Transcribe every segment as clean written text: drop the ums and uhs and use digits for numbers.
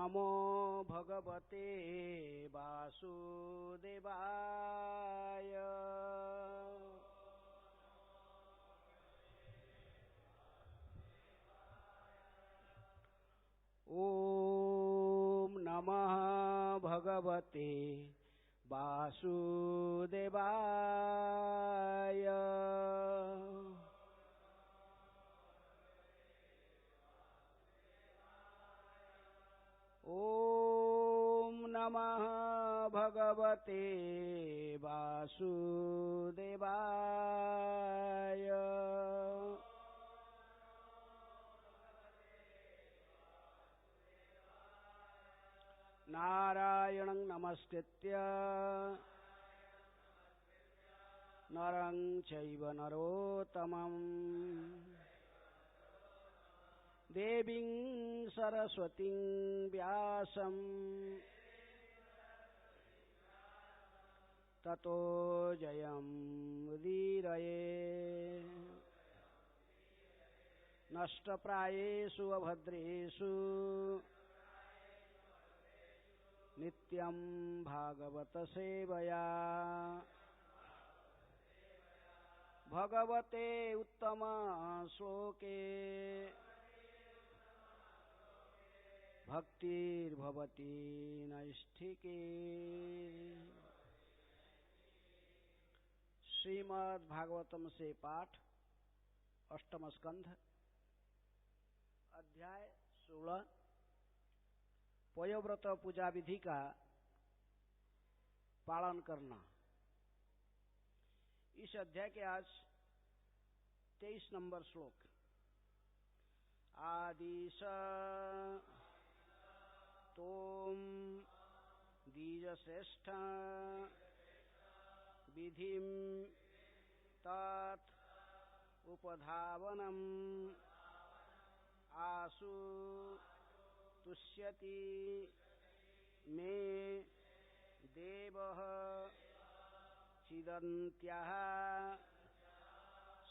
नमो भगवते वासुदेवाय। ओम नमः भगवते वासुदेवाय। ओम नमः भगवते वासुदेवाय। नारायणं नमस्कृत्य नरं चैव नरोत्तमं देवीं सरस्वतीं व्यासं ततो जयमुदीरये। नष्टप्रायेषु अभद्रेषु नित्यं भागवत सेवया भगवते उत्तम श्लोके भक्तिर्भवति नैष्ठिके। श्रीमद् भागवतम से पाठ, अष्टम स्कंध, अध्याय 16, पयोव्रत पूजा विधि का पालन करना। इस अध्याय के आज 23 नंबर श्लोक। आदिश तोम द्विजश्रेष्ठ विधिं तत् उपधावनम् आसु तुष्यति मे देवः चिदन्त्यः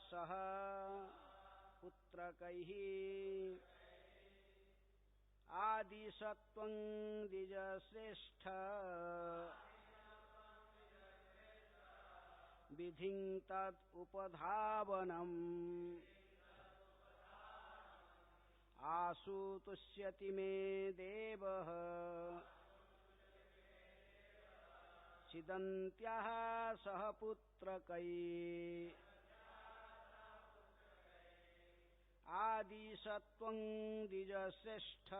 सह पुत्रकैः। आदिसत्वं द्विजश्रेष्ठ विधिं तत् उपधावनम् आसु तुष्यति मे देवः चिदन्त्यः सह पुत्रकैः। आदिसत्वं द्विजश्रेष्ठ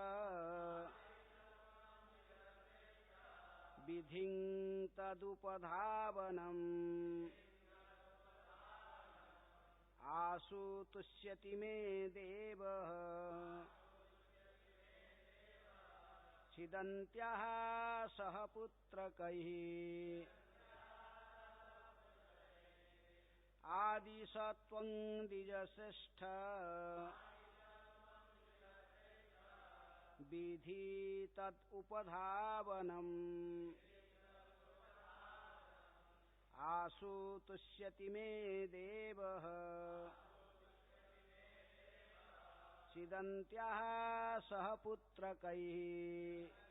विधिं तदुपधावनम् आसु तुष्यति मे देवः चिदन्त्यः सह पुत्रकैः। आदिसत्वं द्विजश्रेष्ठ विधि तदुपधावनम् आसु तुष्यति मे देवः चिदन्त्यः सह पुत्रकैः।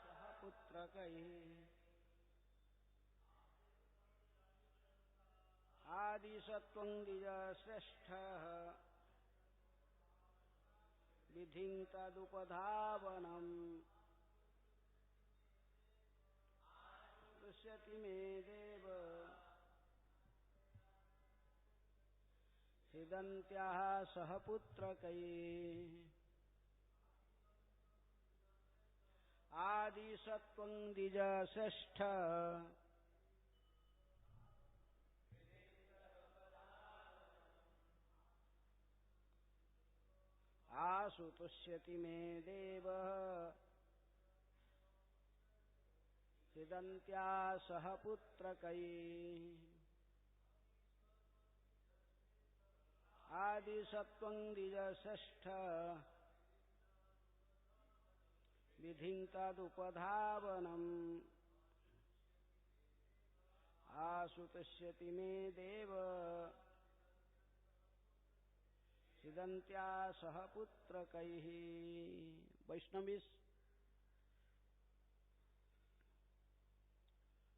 सह पुत्रकैः। आदिसत्वं द्विजश्रेष्ठः विधिं तदुपधावनम् तुष्यति मे देव चिदन्त्यः सह पुत्रकैः। आदिसत्वं द्विजश्रेष्ठ आसु तुष्यति मे देवः चिदन्त्या सह पुत्रकैः। आदिसत्त्वं द्विजषष्ठ विधिं तदुपधावनम् आसुतस्यति मे देव सिदन्त्या सह पुत्रकैः। वैष्णवी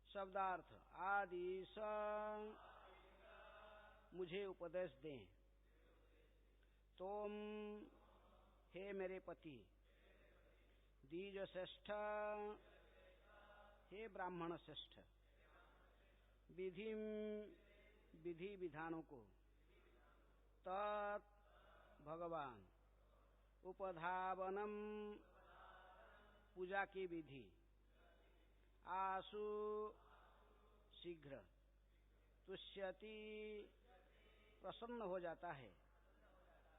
शब्दार्थ आदि स मुझे उपदेश दें। तुम हे मेरे पति द्विज श्रेष्ठ हे ब्राह्मण श्रेष्ठ विधि विधि विधानों को तत् भगवान उपधावनम पूजा की विधि आसु शीघ्र तुष्यति प्रसन्न हो जाता है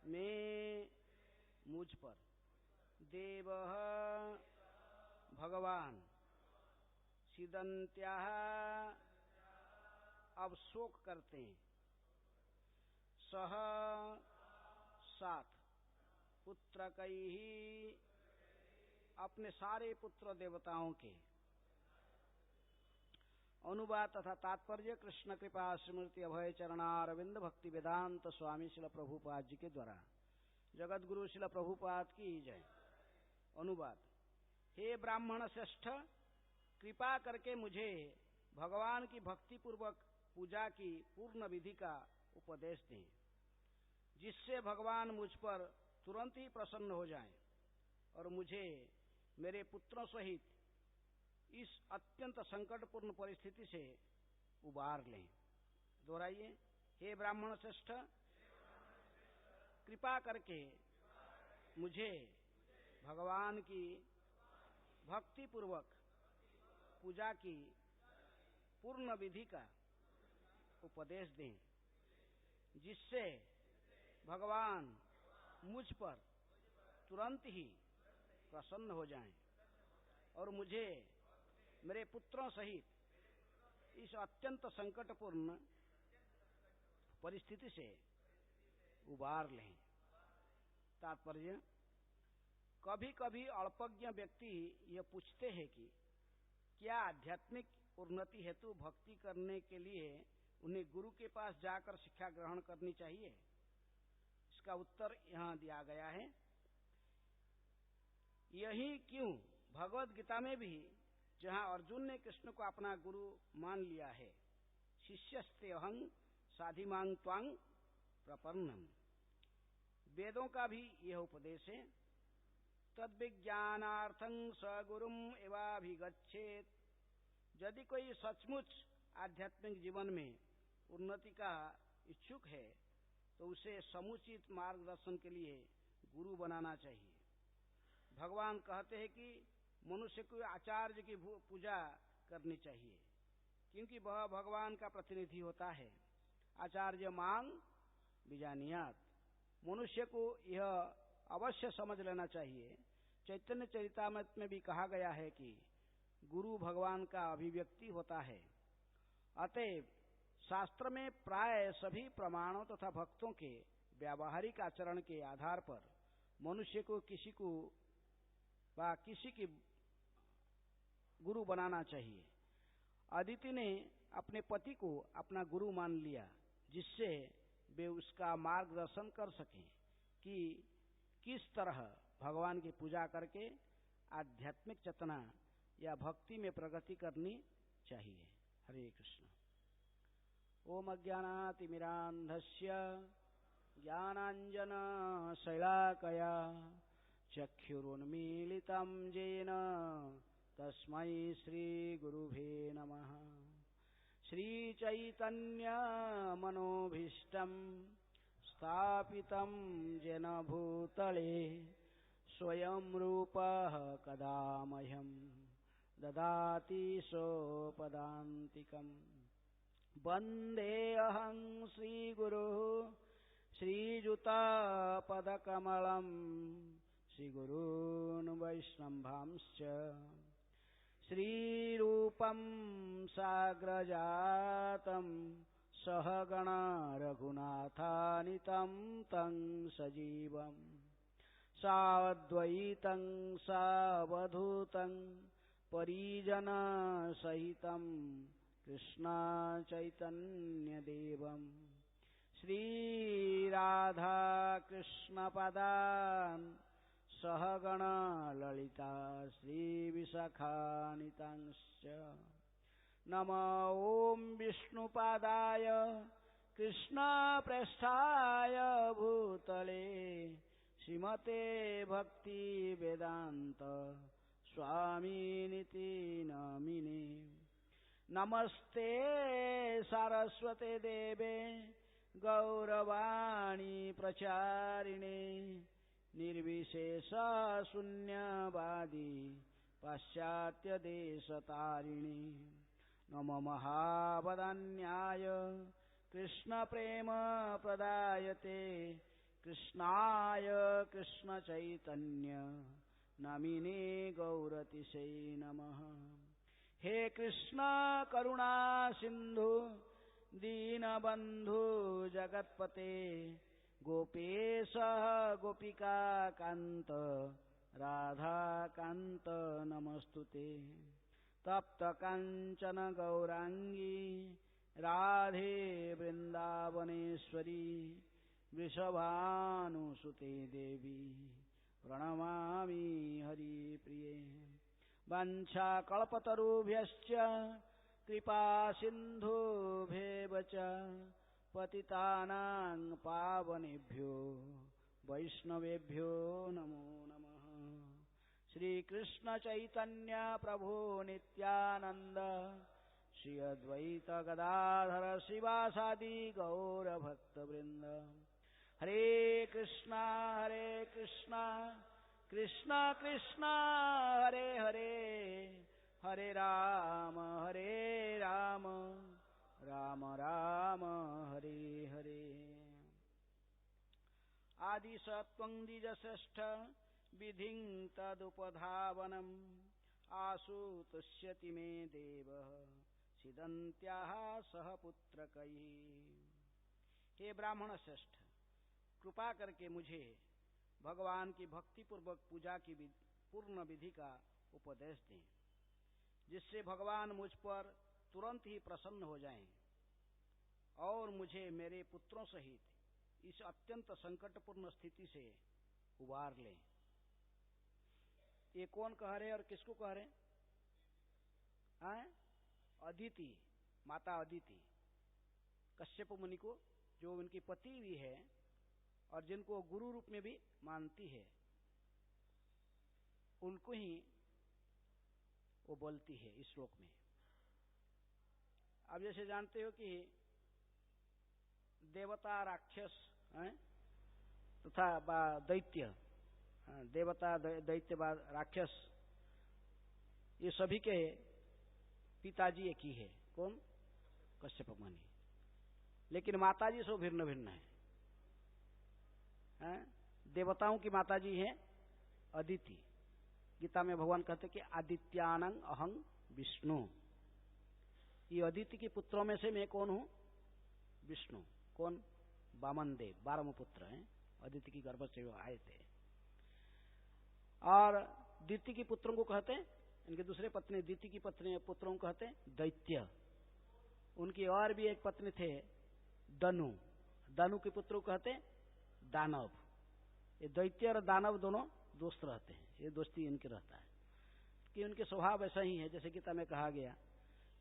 मैं मुझ पर देव भगवान सिदन्त्या अब शोक करते हैं सह साथ पुत्र कई अपने सारे पुत्र देवताओं के। अनुवाद तथा तात्पर्य कृष्ण कृपा स्मृति अभय चरणारविंद भक्ति वेदांत स्वामी शिल प्रभुपाद जी के द्वारा। जगत गुरु शिल प्रभुपाद की जय। अनुवाद हे ब्राह्मण श्रेष्ठ कृपा करके मुझे भगवान की भक्ति पूर्वक पूजा की पूर्ण विधि का उपदेश दें जिससे भगवान मुझ पर तुरंत ही प्रसन्न हो जाएं और मुझे मेरे पुत्रों सहित इस अत्यंत संकटपूर्ण परिस्थिति से उबार लें। दोहराइए हे ब्राह्मण श्रेष्ठ कृपा करके मुझे भगवान की भक्ति पूर्वक पूजा की पूर्ण विधि का उपदेश दें जिससे भगवान मुझ पर तुरंत ही प्रसन्न हो जाएं और मुझे मेरे पुत्रों सहित इस अत्यंत संकटपूर्ण परिस्थिति से उबार लें। तात्पर्य कभी कभी अल्पज्ञ व्यक्ति यह पूछते हैं कि क्या आध्यात्मिक उन्नति हेतु भक्ति करने के लिए उन्हें गुरु के पास जाकर शिक्षा ग्रहण करनी चाहिए। इसका उत्तर यहाँ दिया गया है। यही क्यों भगवद गीता में भी जहाँ अर्जुन ने कृष्ण को अपना गुरु मान लिया है शिष्यस्ते अहं साधिमांग त्वांग प्रपन्नम वेदों का भी यह उपदेश है। तद्विज्ञानार्थं स गुरुम एवाभिगच्छेत यदि कोई सचमुच आध्यात्मिक जीवन में उन्नति का इच्छुक है तो उसे समुचित मार्गदर्शन के लिए गुरु बनाना चाहिए। भगवान कहते हैं कि मनुष्य को आचार्य की पूजा करनी चाहिए क्योंकि वह भगवान का प्रतिनिधि होता है। आचार्य मांग बीजानियात मनुष्य को यह अवश्य समझ लेना चाहिए। चैतन्य चरितामृत में भी कहा गया है कि गुरु भगवान का अभिव्यक्ति होता है। अतएव शास्त्र में प्राय सभी प्रमाणों तथा भक्तों के व्यावहारिक आचरण के आधार पर मनुष्य को किसी की गुरु बनाना चाहिए। अदिति ने अपने पति को अपना गुरु मान लिया जिससे वे उसका मार्गदर्शन कर सकें कि किस तरह भगवान की पूजा करके आध्यात्मिक चेतना या भक्ति में प्रगति करनी चाहिए। हरे कृष्ण। ओम अज्ञानातिमिरान्धस्य ज्ञानाञ्जन शैलाकया चक्षुरुन्मीलितं येन तस्मै श्रीगुरुवे नमः। श्रीचैतन्य मनोभीष्टं स्थापितं येन भूतले स्वयं रूपः कदा मह्यं ददाति सोपदान्तिकम्। वन्देऽहं श्रीगुरुः श्रीयुतापदकमलम् श्रीगुरून् वैष्णवांश्च श्रीरूपं साग्रजातं सहगण रघुनाथानितं तं सजीवम् साद्वैतं सावधूतं परिजनसहितं कृष्ण चैतन्यदेवम् श्रीराधा कृष्णपदान् सहगण ललिता श्रीविशाखान्वितांश्च नमो ॐ विष्णुपादाय कृष्णप्रेष्ठाय भूतले श्रीमते भक्तिवेदान्त स्वामिनिति नामिने नमस्ते सारस्वते देवे गौरवाणी प्रचारिणे निर्विशेष शून्यवादी पाश्चात्य देशतारिणी नमो महावदान्याय कृष्ण प्रेम प्रदायते कृष्णाय कृष्ण चैतन्य नामिने गौरतिशै नमः हे कृष्ण करुणा सिंधु दीनबंधु जगत्पते गोपेश गोपिका कांत राधा कांत नमस्तुते तप्त कांचन गौरांगी राधे वृंदावनेश्वरी वृषभानुसुते देवी प्रणमामि हरिप्रिये वाञ्छाकल्पतरुभ्यश्च कृपा सिन्धुभ्येव च पतितानां पावनेभ्यो वैष्णवेभ्यो नमो नमः श्रीकृष्ण चैतन्य प्रभु नित्यानंद श्री अद्वैत गदाधर श्रीवासादि गौर भक्तवृंद हरे कृष्णा कृष्णा कृष्णा हरे हरे हरे राम राम राम हरे हरे आदि सत्वं द्विजश्रेष्ठ विधिं तदुपधावनम् आशुतुष्यति मे देवः सिदन्त्याः सह पुत्रकैः। हे ब्राह्मण श्रेष्ठ, कृपा करके मुझे भगवान की भक्ति पूर्वक पूजा की पूर्ण विधि का उपदेश दें, जिससे भगवान मुझ पर तुरंत ही प्रसन्न हो जाएं और मुझे मेरे पुत्रों सहित इस अत्यंत संकटपूर्ण स्थिति से उबार लें। ये कौन कह रहे और किसको कह रहे हैं? अदिति, माता अदिति कश्यप मुनि को, जो उनकी पति भी है और जिनको गुरु रूप में भी मानती है, उनको ही वो बोलती है इस श्लोक में। अब जैसे जानते हो कि देवता राक्षस तथा दैत्य, देवता दैत्य राक्षस, ये सभी के पिताजी एक ही है। कौन? कश्यप मुनि। लेकिन माताजी सो भिन्न भिन्न है। देवताओं की माताजी है अदिति। गीता में भगवान कहते कि आदित्यानं अहं विष्णु। ये अदिति के पुत्रों में से मैं कौन हूं? विष्णु। कौन? वामन देव 12 पुत्र हैं, अदिति की गर्भ से आए थे। और दिति की पुत्रों को कहते हैं, इनके दूसरे पत्नी दिति की पत्नी पुत्रों को कहते हैं दैत्य। उनकी और भी एक पत्नी थे दनु। दनु के पुत्रों को कहते हैं दानव। ये दैत्य और दानव दोनों दोस्त रहते हैं, ये दोस्ती इनके रहता है कि उनके स्वभाव ऐसा ही है। जैसे गीता में कहा गया,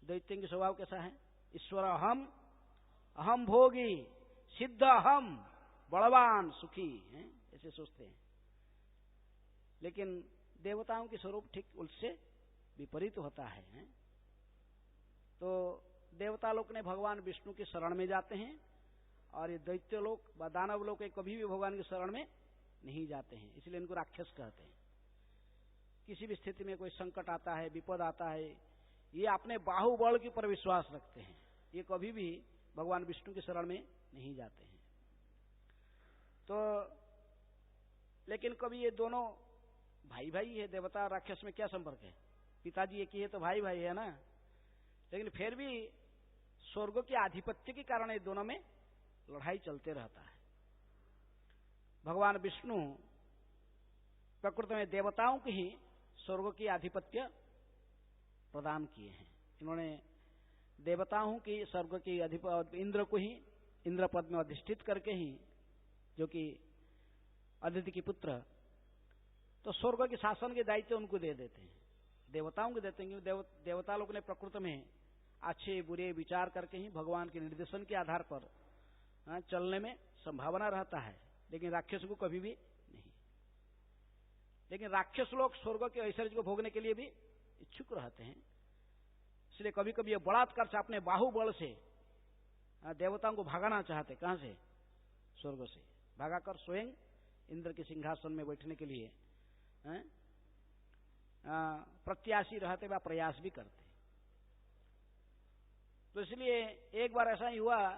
दैत्य के स्वभाव कैसा है? ईश्वर अहम भोगी, सिद्ध अहम, बलवान सुखी है, ऐसे सोचते हैं। लेकिन देवताओं के स्वरूप ठीक उससे विपरीत होता है। तो देवता लोग ने भगवान विष्णु की शरण में जाते हैं और ये दैत्य लोग व दानव लोग कभी भी भगवान की शरण में नहीं जाते हैं, इसलिए इनको राक्षस कहते हैं। किसी भी स्थिति में कोई संकट आता है, विपद आता है, ये अपने बाहुबल के ऊपर विश्वास रखते हैं, ये कभी भी भगवान विष्णु की शरण में नहीं जाते हैं। तो लेकिन कभी ये दोनों भाई भाई है, देवता और राक्षस में क्या संपर्क है? पिताजी एक ही है तो भाई भाई है ना। लेकिन फिर भी स्वर्ग के आधिपत्य के कारण ये दोनों में लड़ाई चलते रहता है। भगवान विष्णु प्रकृति में देवताओं को ही स्वर्ग की आधिपत्य प्रदान किए हैं। इन्होंने देवताओं की स्वर्ग की अधिपत्य इंद्र को ही इंद्र पद में अधिष्ठित करके ही, जो कि अदिति की पुत्र, तो स्वर्ग के शासन के दायित्व उनको दे देते हैं, देवताओं को देते हैं। देवता लोग ने प्रकृति में अच्छे बुरे विचार करके ही भगवान के निर्देशन के आधार पर चलने में संभावना रहता है, लेकिन राक्षस को कभी भी नहीं। लेकिन राक्षस लोग स्वर्ग के ऐश्वर्य को भोगने के लिए भी इच्छुक रहते हैं, इसलिए कभी कभी ये बलात्कार से अपने बाहुबल से देवताओं को भगाना चाहते। कहां से? स्वर्ग से भगाकर स्वयं इंद्र के सिंहासन में बैठने के लिए प्रत्याशी रहते व प्रयास भी करते। तो इसलिए एक बार ऐसा ही हुआ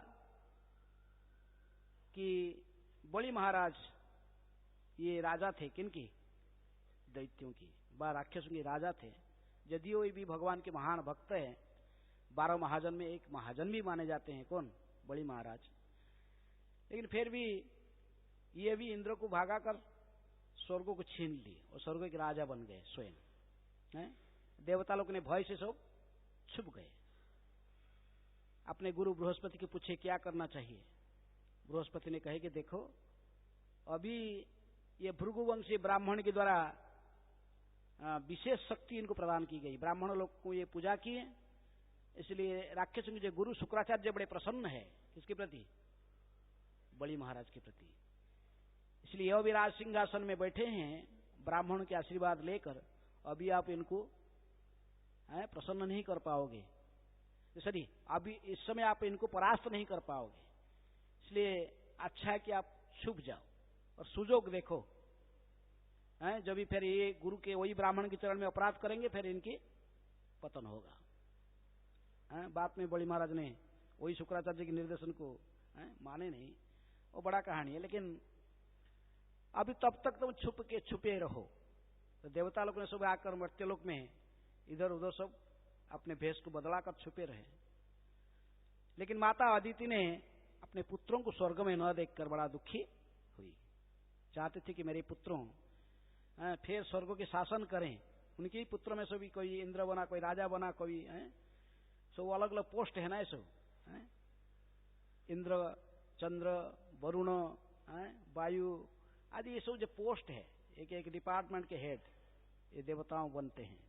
कि बलि महाराज, ये राजा थे किनकी? दैत्यों की, राक्षसों के राजा थे। यदियो भी भगवान के महान भक्त है, 12 महाजन में एक महाजन भी माने जाते हैं। कौन? बलि महाराज। लेकिन फिर भी ये भी इंद्र को भागाकर स्वर्ग को छीन लिए और स्वर्ग के राजा बन गए स्वयं। देवता लोग ने भय से सब छुप गए। अपने गुरु बृहस्पति के पूछे क्या करना चाहिए। बृहस्पति ने कहे कि देखो, अभी ये भृगुवंशी ब्राह्मण के द्वारा विशेष शक्ति इनको प्रदान की गई, ब्राह्मण लोग को ये पूजा किए, इसलिए राक्षसों के जो गुरु शुक्राचार्य बड़े प्रसन्न है। किसके प्रति? बलि महाराज के प्रति। इसलिए यह भी राज सिंहासन में बैठे हैं ब्राह्मण के आशीर्वाद लेकर, अभी आप इनको प्रसन्न नहीं कर पाओगे, सॉरी अभी इस समय आप इनको परास्त नहीं कर पाओगे, इसलिए अच्छा है कि आप छुप जाओ और सुजोग देखो। जब भी फिर ये गुरु के वही ब्राह्मण के चरण में अपराध करेंगे, फिर इनकी पतन होगा। बाद में बलि महाराज ने वही शुक्राचार्य के निर्देशन को माने नहीं, वो बड़ा कहानी है। लेकिन अभी तब तक तुम छुपे रहो। तो देवता लोग ने सब आकर मर्त्यलोक में इधर उधर सब अपने भेष को बदलाकर छुपे रहे। लेकिन माता अदिति ने अपने पुत्रों को स्वर्ग में न देखकर बड़ा दुखी हुई। चाहते थे कि मेरे पुत्रों फिर स्वर्ग के शासन करें। उनके ही पुत्रों में सभी कोई इंद्र बना, कोई राजा बना, कोई सब अलग अलग पोस्ट है ना। ये सब इंद्र, चंद्र, वरुण, वायु आदि ये सब जो पोस्ट है, एक एक डिपार्टमेंट के हेड ये देवताओं बनते हैं।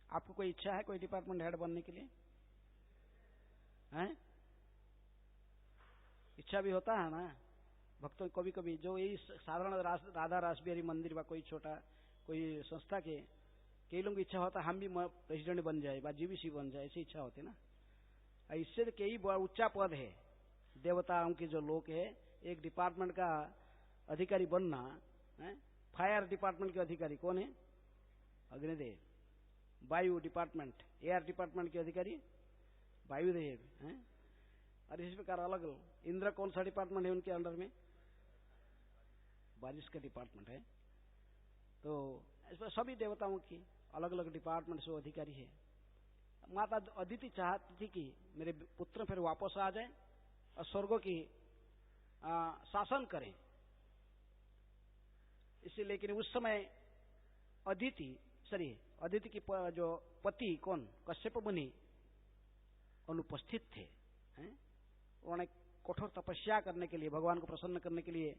आपको कोई इच्छा है कोई डिपार्टमेंट हेड बनने के लिए? इच्छा भी होता है ना भक्तों। कभी कभी जो यही साधारण राधा रासबिहारी मंदिर व कोई छोटा कोई संस्था के कई लोगों की इच्छा होता है हम भी प्रेसिडेंट बन जाए व जीवीसी बन जाए, ऐसी इच्छा होती है ना। इससे तो कई ऊंचा पद है देवताओं के जो लोग है, एक डिपार्टमेंट का अधिकारी बनना। फायर डिपार्टमेंट के अधिकारी कौन है? अग्निदेव। वायु डिपार्टमेंट, एयर डिपार्टमेंट के अधिकारी वायुदेव। और इस प्रकार अलग अलग। इंद्र कौन सा डिपार्टमेंट है उनके अंडर में? बारिश का डिपार्टमेंट है। तो इसमें सभी देवताओं की अलग अलग डिपार्टमेंट से अधिकारी है। माता अदिति चाहती थी कि मेरे पुत्र फिर वापस आ जाए और स्वर्ग की शासन करें। इसलिए लेकिन उस समय अदिति की जो पति कौन? कश्यप मुनि अनुपस्थित थे। उन्होंने कठोर तपस्या करने के लिए, भगवान को प्रसन्न करने के लिए,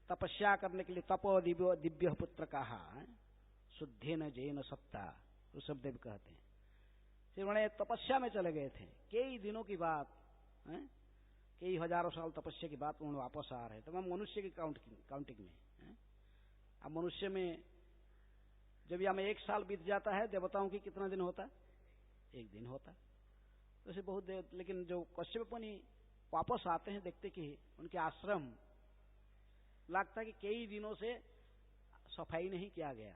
तपस्या करने के लिए तपो दिव्य पुत्र कहा। शुद्धेन जैन सत्ता ऋषभदेव कहते हैं। फिर उन्होंने तपस्या में चले गए थे। कई दिनों की बात, कई हजारों साल तपस्या की बात, उन्होंने वापस आ रहे थे। हम मनुष्य की काउंटिंग में, अब मनुष्य में जब हमें 1 साल बीत जाता है, देवताओं की कितना दिन होता? 1 दिन होता। तो इसे बहुत देर। लेकिन जो कश्यप मुनि वापस आते हैं, देखते कि उनके आश्रम लगता है कि कई दिनों से सफाई नहीं किया गया।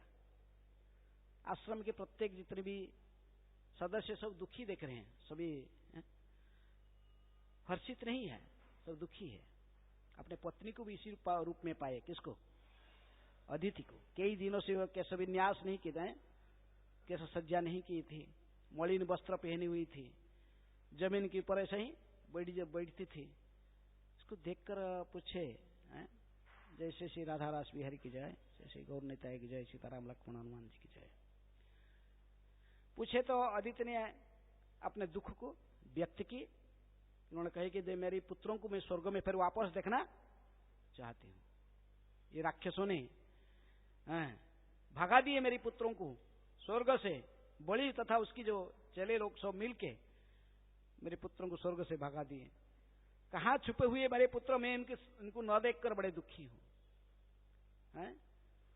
आश्रम के प्रत्येक जितने भी सदस्य सब दुखी देख रहे हैं, सभी हर्षित नहीं है, सब दुखी है। अपने पत्नी को भी इसी रूप में पाए। किसको? अदिति को। कई दिनों से कैसे विन्यास नहीं किए थे, कैसे सज्जा नहीं की थी, मलिन वस्त्र पहनी हुई थी, जमीन के ऊपर ऐसे ही जब बैठती थी, उसको देखकर पूछे, जैसे श्री राधा रास बिहारी की जय, जैसे गौर निताय की जय, सीताराम लक्ष्मण हनुमान जी की जय। पूछे तो अदिति ने अपने दुख को व्यक्त की। उन्होंने कहे कि दे मेरे पुत्रों को मैं स्वर्ग में फिर वापस देखना चाहती हूँ। ये राक्षसों ने भगा दिए मेरे पुत्रों को स्वर्ग से, बलि तथा उसकी जो चले लोग सब मिलके मेरे पुत्रों को स्वर्ग से भगा दिए। कहाँ छुपे हुए मेरे पुत्र, मैं इनको न देखकर बड़े दुखी हूं।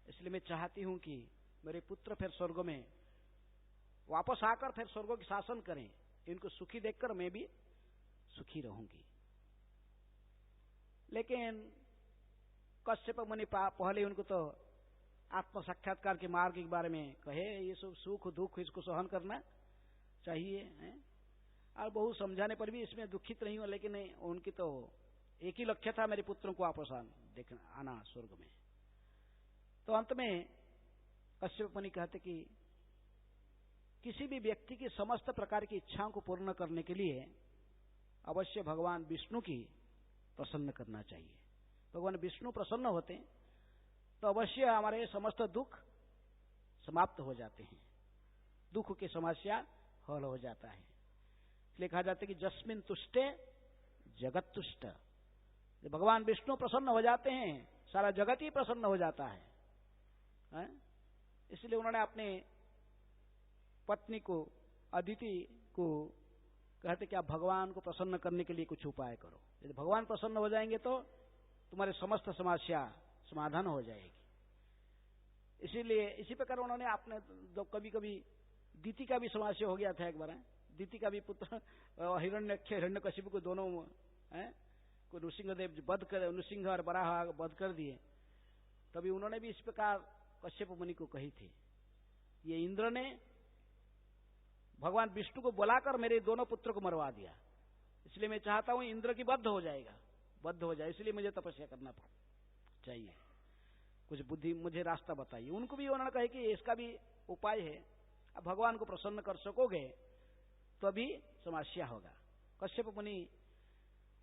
इसलिए मैं चाहती हूं कि मेरे पुत्र फिर स्वर्ग में वापस आकर फिर स्वर्ग की शासन करें। इनको सुखी देखकर मैं भी सुखी रहूंगी। लेकिन कश्यप मुनि पहले उनको तो आत्म साक्षात्कार के मार्ग के बारे में कहे, ये सब सुख दुख इसको सहन करना चाहिए, और बहुत समझाने पर भी इसमें दुखित नहीं हो। लेकिन उनकी तो एक ही लक्ष्य था, मेरे पुत्रों को वापस आना स्वर्ग में। तो अंत में कश्यप मुनि कहते कि किसी भी व्यक्ति की समस्त प्रकार की इच्छाओं को पूर्ण करने के लिए अवश्य भगवान विष्णु की प्रसन्न करना चाहिए। भगवान विष्णु प्रसन्न होते हैं तो अवश्य हमारे समस्त दुख समाप्त हो जाते हैं, दुख की समस्या हल हो जाता है। इसलिए कहा जाता है कि जस्मिन तुष्टे जगत तुष्ट। जब भगवान विष्णु प्रसन्न हो जाते हैं सारा जगत ही प्रसन्न हो जाता है। इसलिए उन्होंने अपने पत्नी को, अदिति को कहते कि आप भगवान को प्रसन्न करने के लिए कुछ उपाय करो। यदि भगवान प्रसन्न हो जाएंगे तो तुम्हारे समस्त समस्या समाधान हो जाएगी। इसीलिए इसी प्रकार उन्होंने अपने कभी कभी दीति का भी समस्या हो गया था एक बार। दीति का भी पुत्र हिरण्यकशिपु को दोनों को नृसिंहदेव वध कर, नृसिंह और बराह वध कर दिए। तभी उन्होंने भी इस प्रकार कश्यप मुनि को कही थी, ये इंद्र ने भगवान विष्णु को बुलाकर मेरे दोनों पुत्रों को मरवा दिया। इसलिए मैं चाहता हूं इंद्र की वध हो जाएगा, वध हो जाए, इसलिए मुझे तपस्या करना चाहिए। कुछ बुद्धि मुझे रास्ता बताइए। उनको भी उन्होंने कहा कि इसका भी उपाय है, अब भगवान को प्रसन्न कर सकोगे तो अभी समस्या होगा। कश्यप मुनि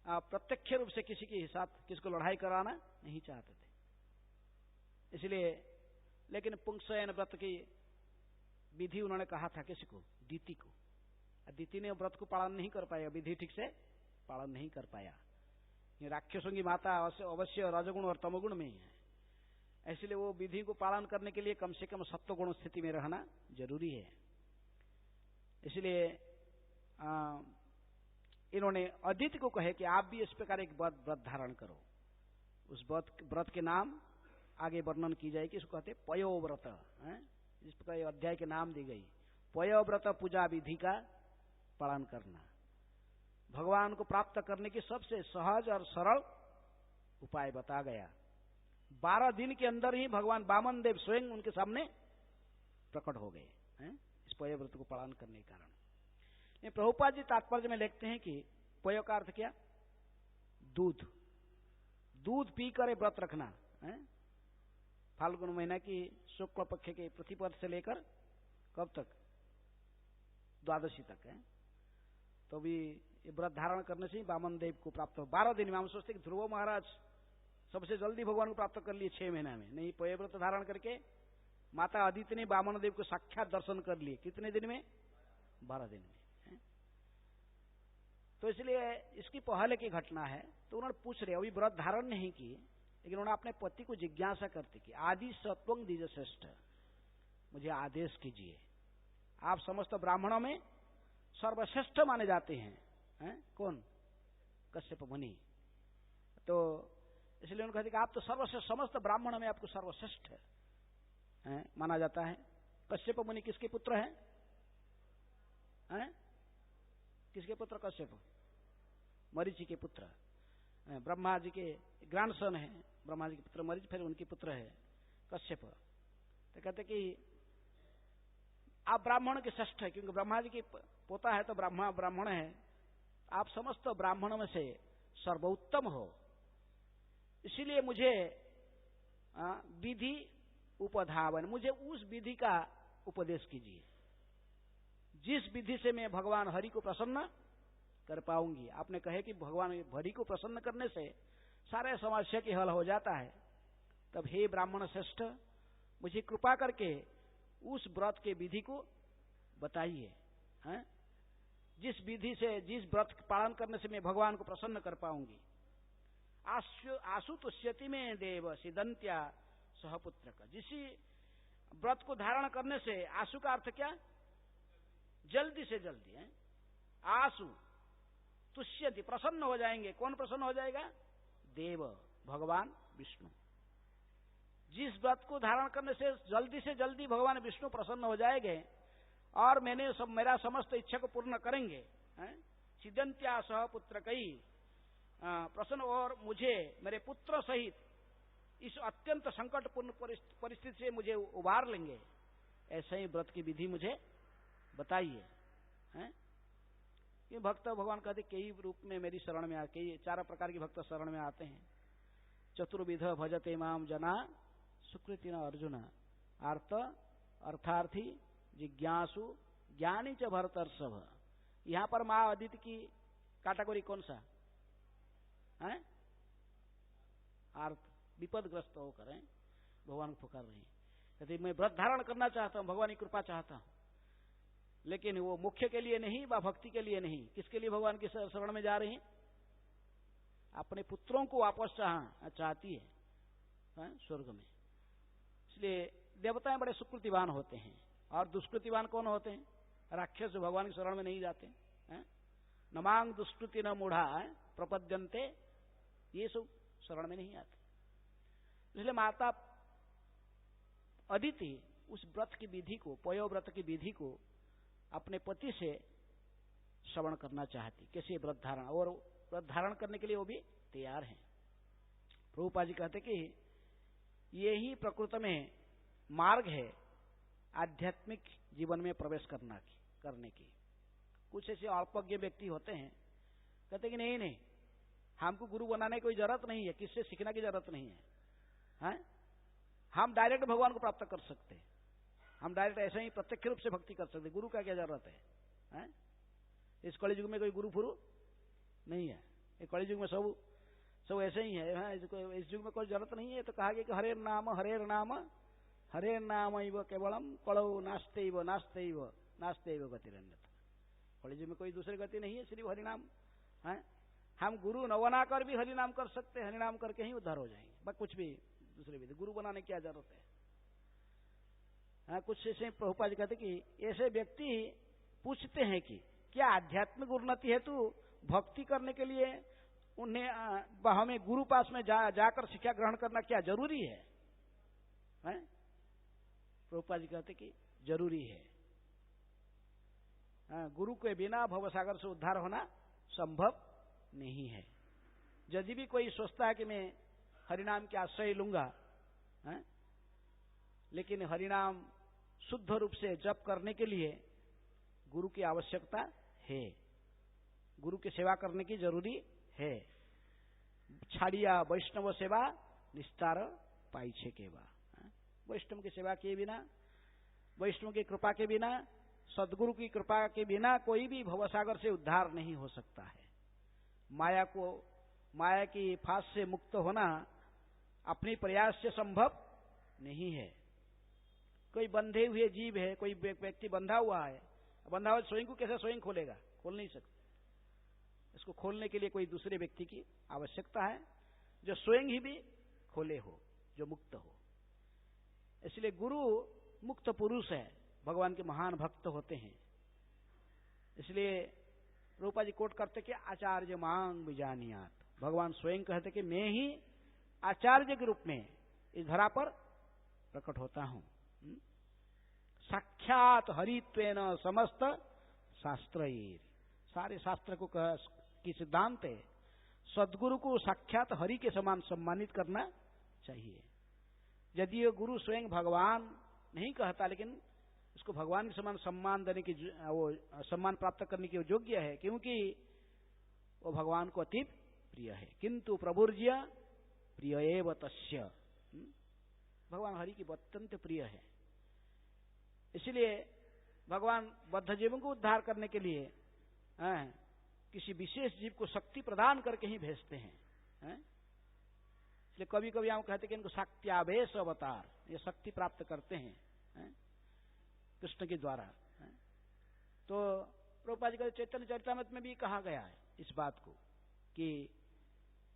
प्रत्यक्ष रूप से किसी के साथ किसको लड़ाई कराना नहीं चाहते थे। इसलिए लेकिन पुंसयन व्रत की विधि उन्होंने कहा था किसी को, दीति को। दीति ने व्रत को पालन नहीं कर पाया, विधि ठीक से पालन नहीं कर पाया। ये राक्षसों की माता अवश्य रजगुण और तमोगुण में ही है, इसलिए वो विधि को पालन करने के लिए कम से कम सत्वगुण स्थिति में रहना जरूरी है। इसलिए इन्होंने अदिति को कहे कि आप भी इस प्रकार एक व्रत धारण करो। उस व्रत के नाम आगे वर्णन की जाएगी, इसको कहते पयोव्रत। इस प्रकार अध्याय के नाम दी गई, पयोव्रत पूजा विधि का पालन करना। भगवान को प्राप्त करने की सबसे सहज और सरल उपाय बता गया। 12 दिन के अंदर ही भगवान वामन देव स्वयं उनके सामने प्रकट हो गए इस पयोव्रत को पालन करने के कारण। प्रभुपाद जी तात्पर्य में लिखते हैं कि पयो का अर्थ क्या? दूध। दूध पीकर व्रत रखना। फाल्गुन महीना की शुक्ल पक्ष के प्रतिपद से लेकर कब तक? द्वादशी तक है। तो भी ये व्रत धारण करने से ही वामन देव को प्राप्त हो। 12 दिन में हम सोचते कि ध्रुव महाराज सबसे जल्दी भगवान को प्राप्त कर लिए 6 महीना में। नहीं, पयोव्रत धारण करके माता अदिति ने वामन देव को साक्षात दर्शन कर लिए। कितने दिन में? 12 दिन में। तो इसलिए इसकी पहले की घटना है। तो उन्होंने पूछ रहे, अभी व्रत धारण नहीं की, लेकिन उन्होंने अपने पति को जिज्ञासा करती कि आदि सत्वं द्विज श्रेष्ठ, मुझे आदेश कीजिए, आप समस्त ब्राह्मणों में सर्वश्रेष्ठ माने जाते हैं। कौन? कश्यप मुनि। तो इसलिए उन्होंने कहते कि आप तो सर्वश्रेष्ठ, समस्त ब्राह्मणों में आपको सर्वश्रेष्ठ माना जाता है। कश्यप मुनि किसके पुत्र हैं? किसके पुत्र? कश्यप, मरीचि के पुत्र, ब्रह्मा जी के ग्रैंडसन है। ब्रह्मा जी के पुत्र मरीचि, फिर उनके पुत्र है कश्यप। तो कहते कि आप ब्राह्मण के श्रेष्ठ है, क्योंकि ब्रह्मा जी के पोता है तो ब्राह्मण है। आप समस्त ब्राह्मणों में से सर्वोत्तम हो, इसीलिए मुझे विधि उपधावन, मुझे उस विधि का उपदेश कीजिए जिस विधि से मैं भगवान हरि को प्रसन्न कर पाऊंगी। आपने कहे कि भगवान भरी को प्रसन्न करने से सारे समस्या की हल हो जाता है। तब हे ब्राह्मण श्रेष्ठ, मुझे कृपा करके उस व्रत के विधि को बताइए, जिस विधि से, जिस व्रत पालन करने से मैं भगवान को प्रसन्न कर पाऊंगी। आशु तुष्यति में देव सिदंत्या सहपुत्र का, जिसी व्रत को धारण करने से, आशु का अर्थ क्या? जल्दी से जल्दी है। आशु तुष्यति, प्रसन्न हो जाएंगे। कौन प्रसन्न हो जाएगा? देव, भगवान विष्णु। जिस व्रत को धारण करने से जल्दी भगवान विष्णु प्रसन्न हो जाएंगे और मेरा समस्त इच्छा को पूर्ण करेंगे। सिदंत्या सहपुत्र कई, प्रसन्न, और मुझे मेरे पुत्र सहित इस अत्यंत संकटपूर्ण परिस्थिति से मुझे उबार लेंगे। ऐसे ही व्रत की विधि मुझे बताइए। ये भक्त भगवान कहते कई रूप में मेरी शरण में आते, कई 4 प्रकार के भक्त शरण में आते हैं। चतुर्विध भजते माम जना सुकृति न अर्जुन, अर्थ अर्थार्थी जिज्ञासु ज्ञानी च भरतर्षभ। यहां पर मां अदिति की कैटेगरी कौन सा है? अर्थ विपदग्रस्त होकर भगवान को पुकार रहे हैं। कहते मैं व्रत धारण करना चाहता हूं, भगवान की कृपा चाहता हूं, लेकिन वो मुख्य के लिए नहीं, व भक्ति के लिए नहीं। किसके लिए भगवान की शरण में जा रहे हैं? अपने पुत्रों को वापस चाहती है स्वर्ग में। इसलिए देवताएं बड़े सुकृतिवान होते हैं, और दुष्कृतिवान कौन होते हैं? राक्षस जो भगवान की शरण में नहीं जाते। न मांग दुष्कृति न मूढ़ा प्रपद्यन्ते, ये सब शरण में नहीं आते। इसलिए माता अदिति उस व्रत की विधि को, पयो व्रत की विधि को अपने पति से श्रवण करना चाहती, कैसे व्रत धारण, और व्रत धारण करने के लिए वो भी तैयार हैं। प्रभुपाद जी कहते कि यही प्रकृत में मार्ग है आध्यात्मिक जीवन में प्रवेश करने की। कुछ ऐसे अल्पज्ञ व्यक्ति होते हैं, कहते कि नहीं, हमको गुरु बनाने की कोई जरूरत नहीं है, किससे सीखने की जरूरत नहीं है, हम डायरेक्ट भगवान को प्राप्त कर सकते हैं, हम डायरेक्ट ऐसे ही प्रत्यक्ष रूप से भक्ति कर सकते, गुरु का क्या जरूरत है? इस कलि युग में कोई गुरु फुरु नहीं है। इस कलि युग में सब ऐसे ही है। इस युग में कोई जरूरत नहीं है। तो कहा गया कि हरे नाम इव केवलम कलौ नास्ते गतिरन्यथा। कलि युग में कोई दूसरी गति नहीं है, सिर्फ हरिनाम है। हम गुरु न बनाकर भी हरिनाम कर सकते हैं, हरिनाम करके ही उद्धार हो जाएंगे, बस कुछ भी दूसरे भी गुरु बनाने की क्या जरूरत है? कुछ ऐसे प्रभुपाद जी कहते कि ऐसे व्यक्ति पूछते हैं कि क्या आध्यात्मिक उन्नति हेतु भक्ति करने के लिए उन्हें हमें गुरु पास में जाकर शिक्षा ग्रहण करना क्या जरूरी है? प्रभुपाद जी कहते कि जरूरी है। गुरु के बिना भवसागर से उद्धार होना संभव नहीं है। यदि भी कोई सोचता है कि मैं हरिनाम के आश्रय लूंगा, लेकिन हरिनाम शुद्ध रूप से जप करने के लिए गुरु की आवश्यकता है, गुरु की सेवा करने की जरूरी है। छाड़िया वैष्णव सेवा निस्तार पाइछे केवा। वैष्णव की सेवा किए बिना, वैष्णव की कृपा के बिना, सदगुरु की कृपा के बिना कोई भी भवसागर से उद्धार नहीं हो सकता है। माया की फांस से मुक्त होना अपने प्रयास से संभव नहीं है। कोई बंधे हुए जीव है, कोई व्यक्ति बंधा हुआ है, बंधा हुआ स्वयं को कैसे स्वयं खोलेगा? खोल नहीं सकता। इसको खोलने के लिए कोई दूसरे व्यक्ति की आवश्यकता है, जो स्वयं ही भी खोले हो, जो मुक्त हो। इसलिए गुरु मुक्त पुरुष है, भगवान के महान भक्त होते हैं। इसलिए रूपा जी कोट करते कि आचार्य मांग विजानियात, भगवान स्वयं कहते कि मैं ही आचार्य के रूप में इस धरा पर प्रकट होता हूं। साक्षात हरित्वेन समस्त शास्त्र, सारे शास्त्र को की सिद्धांत है सदगुरु को साक्षात हरि के समान सम्मानित करना चाहिए। यदि ये गुरु स्वयं भगवान नहीं कहता, लेकिन उसको भगवान के समान सम्मान देने की, वो सम्मान प्राप्त करने के योग्य है, क्योंकि वो भगवान को अति प्रिय है। किंतु प्रभुर्ज्य प्रिय एव तस्य, भगवान हरि की अत्यंत प्रिय है। इसलिए भगवान बद्ध जीवों को उद्धार करने के लिए किसी विशेष जीव को शक्ति प्रदान करके ही भेजते हैं, इसलिए कभी कभी हम कहते हैं कि इनको शक्त्यावेश अवतार, ये शक्ति प्राप्त करते हैं, कृष्ण के द्वारा। तो प्रभुपाद जी का चैतन्य चरितामृत में भी कहा गया है इस बात को कि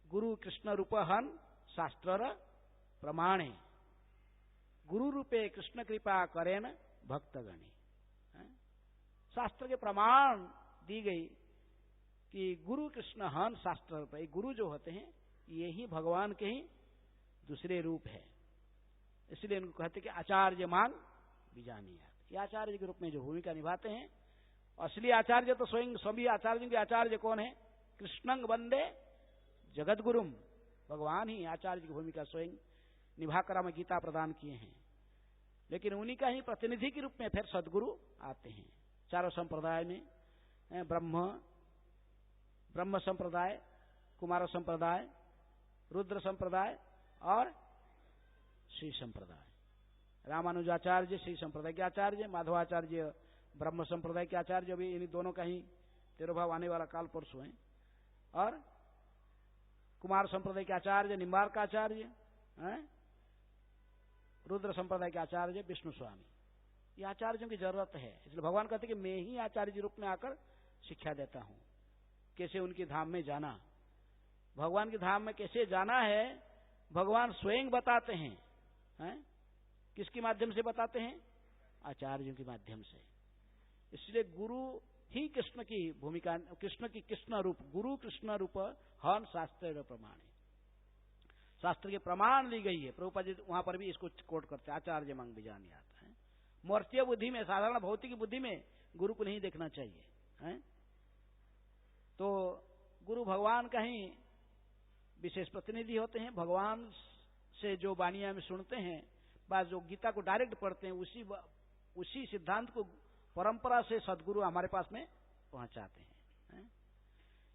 गुरु कृष्ण रूप हन शास्त्र प्रमाणे, गुरु रूपे कृष्ण कृपा करेन भक्तगणी। शास्त्र के प्रमाण दी गई कि गुरु कृष्ण हन शास्त्र रूप, गुरु जो होते हैं ये ही भगवान के ही दूसरे रूप है, इसलिए इनको कहते हैं कि आचार्य मांग बीजानिया। ये आचार्य के रूप में जो भूमिका निभाते हैं, असली आचार्य तो स्वयं सभी आचार्यों के आचार्य कौन है? कृष्णंग वंदे जगत गुरुम, भगवान ही आचार्य की भूमिका स्वयं निभाकर हमें गीता प्रदान किए हैं। लेकिन उन्हीं का ही प्रतिनिधि के रूप में फिर सदगुरु आते हैं चारों संप्रदाय में, ब्रह्म संप्रदाय, कुमार संप्रदाय, रुद्र संप्रदाय और श्री संप्रदाय। रामानुजाचार्य श्री संप्रदाय के आचार्य, माधवाचार्य ब्रह्म संप्रदाय के आचार्य, अभी इन दोनों का ही तिरुभाव आने वाला काल परसों है। और कुमार संप्रदाय के आचार्य निम्बार्क आचार्य, रुद्र संप्रदाय के आचार्य विष्णु स्वामी। ये आचार्यों की जरूरत है, इसलिए भगवान कहते कि मैं ही आचार्य के रूप में आकर शिक्षा देता हूं कैसे उनके धाम में जाना। भगवान के धाम में कैसे जाना है भगवान स्वयं बताते हैं, किसके माध्यम से बताते हैं? आचार्यों के माध्यम से। इसलिए गुरु ही कृष्ण की भूमिका, कृष्ण की कृष्ण रूप, गुरु कृष्ण रूप हन शास्त्र प्रमाण, शास्त्र के प्रमाण ली गई है। प्रभुपाद जी वहां पर भी इसको कोट करते हैं, आचार्य मांग बीजानी आता है। मूर्तीय बुद्धि में, साधारण भौतिक बुद्धि में गुरु को नहीं देखना चाहिए, तो गुरु भगवान का ही विशेष प्रतिनिधि होते हैं। भगवान से जो वाणियां में सुनते हैं, बस जो गीता को डायरेक्ट पढ़ते हैं, उसी सिद्धांत को परंपरा से सदगुरु हमारे पास में पहुंचाते हैं।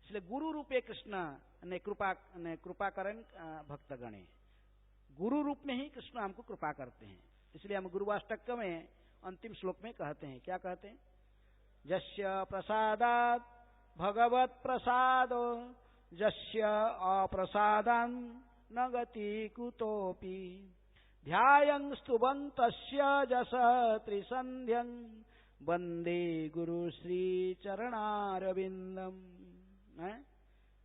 इसलिए गुरु रूपे कृष्ण ने कृपा करें भक्तगणे, गुरु रूप में ही कृष्ण हमको कृपा करते हैं। इसलिए हम गुरुवाष्टक में अंतिम श्लोक में कहते हैं, क्या कहते हैं? यस्य प्रसादात् भगवत प्रसादो यस्य अप्रसादान् न गति कुतोपि ध्यायं स्तुवन्तस्य जस त्रिसन्ध्यं वंदे गुरु श्री चरणारविंदम।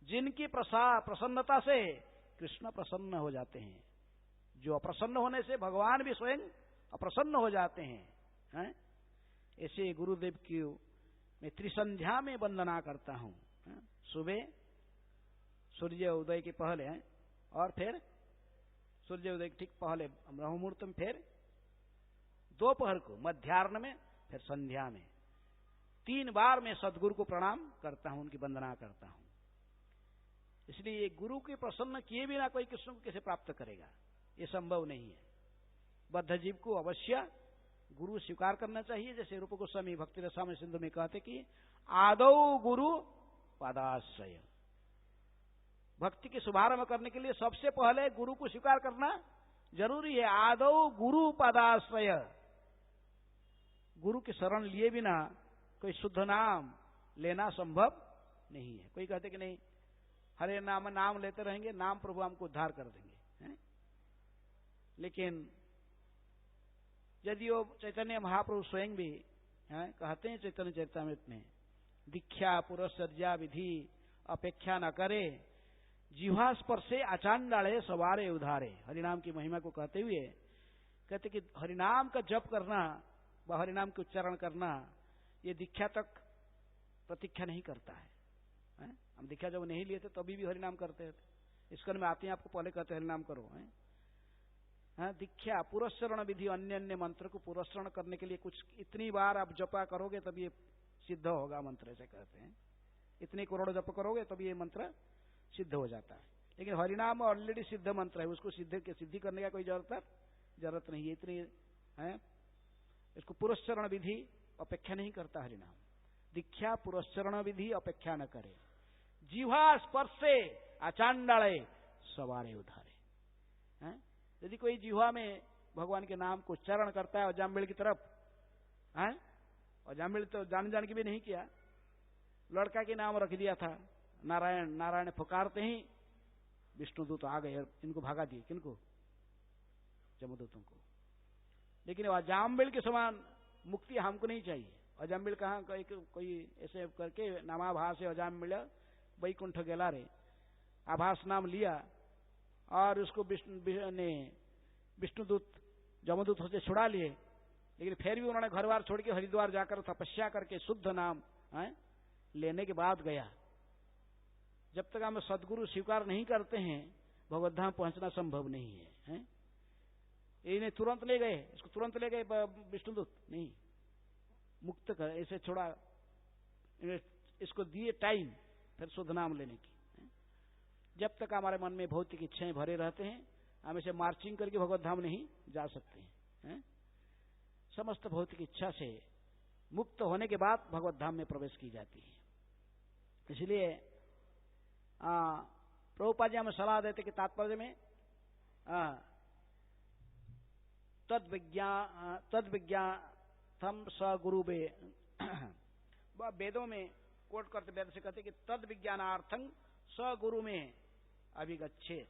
जिनकी प्रसन्नता से कृष्ण प्रसन्न हो जाते हैं, जो अप्रसन्न होने से भगवान भी स्वयं अप्रसन्न हो जाते हैं, ऐसे गुरुदेव की मैं त्रिसंध्या में वंदना करता हूं। सुबह सूर्य उदय के पहले और फिर सूर्य उदय के ठीक पहले ब्रह्म मुहूर्त में, फिर दोपहर को, मध्याह्न में, फिर संध्या में 3 बार मैं सदगुरु को प्रणाम करता हूं, उनकी वंदना करता हूं। इसलिए गुरु के प्रसन्न किए बिना कोई कृष्ण को कैसे प्राप्त करेगा? ये संभव नहीं है। बद्ध जीव को अवश्य गुरु स्वीकार करना चाहिए। जैसे रूप गोस्वामी भक्ति रसामृत सिंधु में कहते कि आदौ गुरु पादाश्रय, भक्ति के शुभारंभ करने के लिए सबसे पहले गुरु को स्वीकार करना जरूरी है। आदौ गुरु पादाश्रय, गुरु की शरण लिए बिना कोई शुद्ध नाम लेना संभव नहीं है। कोई कहते कि नहीं हरे नाम लेते रहेंगे, नाम प्रभु हमको उद्धार कर देंगे, है? लेकिन यदि वो चैतन्य महाप्रभु स्वयं भी कहते हैं चैतन्य चरितामृत में, दीक्षा पुरस्सर्जा विधि अपेक्षा न करे, जिह्वा स्पर्शे अचांडाले सवारे उधारे। हरिनाम की महिमा को कहते हुए कहते कि हरिनाम का जप करना व हरिनाम के उच्चारण करना ये दीक्षा तक प्रतीक्षा नहीं करता है। हम दीक्षा जब नहीं लिए थे तभी भी हरिनाम करते थे। इसकन में आते हैं आपको पहले कहते हरिनाम करो, दीक्षा पुरस्चरण विधि, अन्य अन्य मंत्र को पुरस्चरण करने के लिए कुछ इतनी बार आप जपा करोगे तब ये सिद्ध होगा मंत्र, ऐसे कहते हैं। इतने करोड़ जप करोगे तब ये मंत्र सिद्ध हो जाता है। लेकिन हरिनाम ऑलरेडी सिद्ध मंत्र है, उसको सिद्धि करने का कोई जरूरत नहीं है। इतनी है, इसको पुरस्चरण विधि अपेक्षा नहीं करता हरिनाम। दीक्षा पुरस्चरण विधि अपेक्षा न करे, जिह्वा स्पर्शे अचांडाले सवारे उधारे। यदि कोई जिह्वा में भगवान के नाम को उच्चारण करता है अजामिल की तरफ, और जामिल तो जान के भी नहीं किया, लड़का के नाम रख दिया था नारायण। नारायण पुकारते ही विष्णुदूत आ गए, इनको भगा दिए। किनको? जमदूतों को। लेकिन अजामिल के समान मुक्ति हमको नहीं चाहिए। अजामिल कहाँ कोई ऐसे करके नामाभास से अजामिल वैकुंठ गेला रे, आभास नाम लिया और उसको विष्णुदूत जमदूत से छुड़ा लिए। लेकिन फिर भी उन्होंने घर बार छोड़ के हरिद्वार जाकर तपस्या करके शुद्ध नाम लेने के बाद गया। जब तक हम सदगुरु स्वीकार नहीं करते हैं भगवत धाम पहुंचना संभव नहीं है। इन्हें तुरंत ले गए, इसको तुरंत ले गए विष्णुदूत नहीं, मुक्त कर ऐसे छोड़ा, इसको दिए टाइम फिर शुद्ध नाम लेने की। जब तक हमारे मन में भौतिक इच्छाएं भरे रहते हैं हम इसे मार्चिंग करके भगवत धाम नहीं जा सकते हैं। समस्त भौतिक इच्छा से मुक्त होने के बाद भगवत धाम में प्रवेश की जाती है। इसलिए प्रभुपाद जी हमें सलाह देते कि तात्पर्य में तद्विज्ञातम स गुरु वेदों में कोट करते, वेद से कहते कि तद विज्ञानार्थं स गुरु में अभिगच्छेत।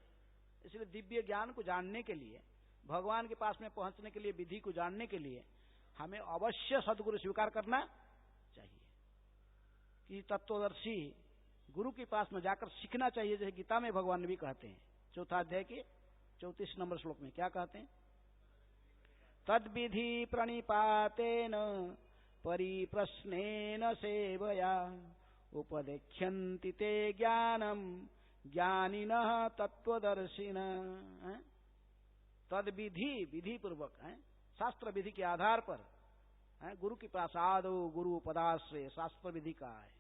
इसलिए दिव्य ज्ञान को जानने के लिए, भगवान के पास में पहुंचने के लिए, विधि को जानने के लिए हमें अवश्य सदगुरु स्वीकार करना चाहिए कि तत्वदर्शी गुरु के पास में जाकर सीखना चाहिए। जैसे गीता में भगवान भी कहते हैं, चौथा अध्याय के 34 नंबर श्लोक में क्या कहते हैं? तद्विधि प्रणिपातेन परिप्रश्नेन सेवया उपदेक्ष्यन्ति ते ज्ञानम ज्ञानिनः तत्वदर्शिनः। तद्विधि, विधि पूर्वक शास्त्र विधि के आधार पर गुरु के पास आदो गुरु पदाश्रय शास्त्र विधि का है।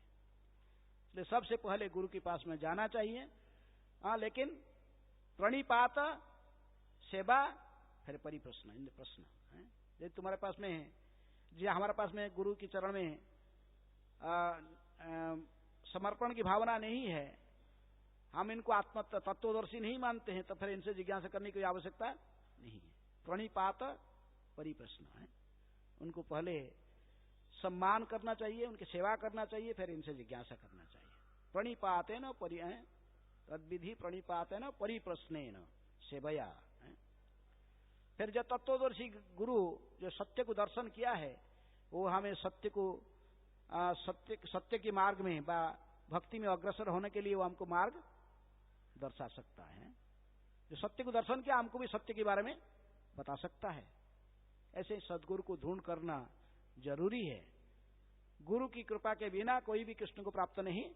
इसलिए सबसे पहले गुरु के पास में जाना चाहिए। लेकिन प्रणिपात, सेवा, फिर परिप्रश्न, इन प्रश्न है। तुम्हारे पास में है जी, हमारे पास में गुरु के चरण में समर्पण की भावना नहीं है, हम इनको आत्म तत्वदर्शी नहीं मानते हैं, तो फिर इनसे जिज्ञासा करने की आवश्यकता नहीं है। प्रणिपात परिप्रश्न है, उनको पहले सम्मान करना चाहिए, उनकी सेवा करना चाहिए, फिर इनसे जिज्ञासा करना चाहिए। प्रणिपातेन तद्विधि प्रणिपातेन परिप्रश्नेन सेवया। फिर जो तत्वदर्शी गुरु जो सत्य को दर्शन किया है वो हमें सत्य को सत्य के मार्ग में भक्ति में अग्रसर होने के लिए वो हमको मार्ग दर्शा सकता है। जो सत्य को दर्शन किया हमको भी सत्य के बारे में बता सकता है। ऐसे सदगुरु को ढूंढ करना जरूरी है। गुरु की कृपा के बिना कोई भी कृष्ण को प्राप्त नहीं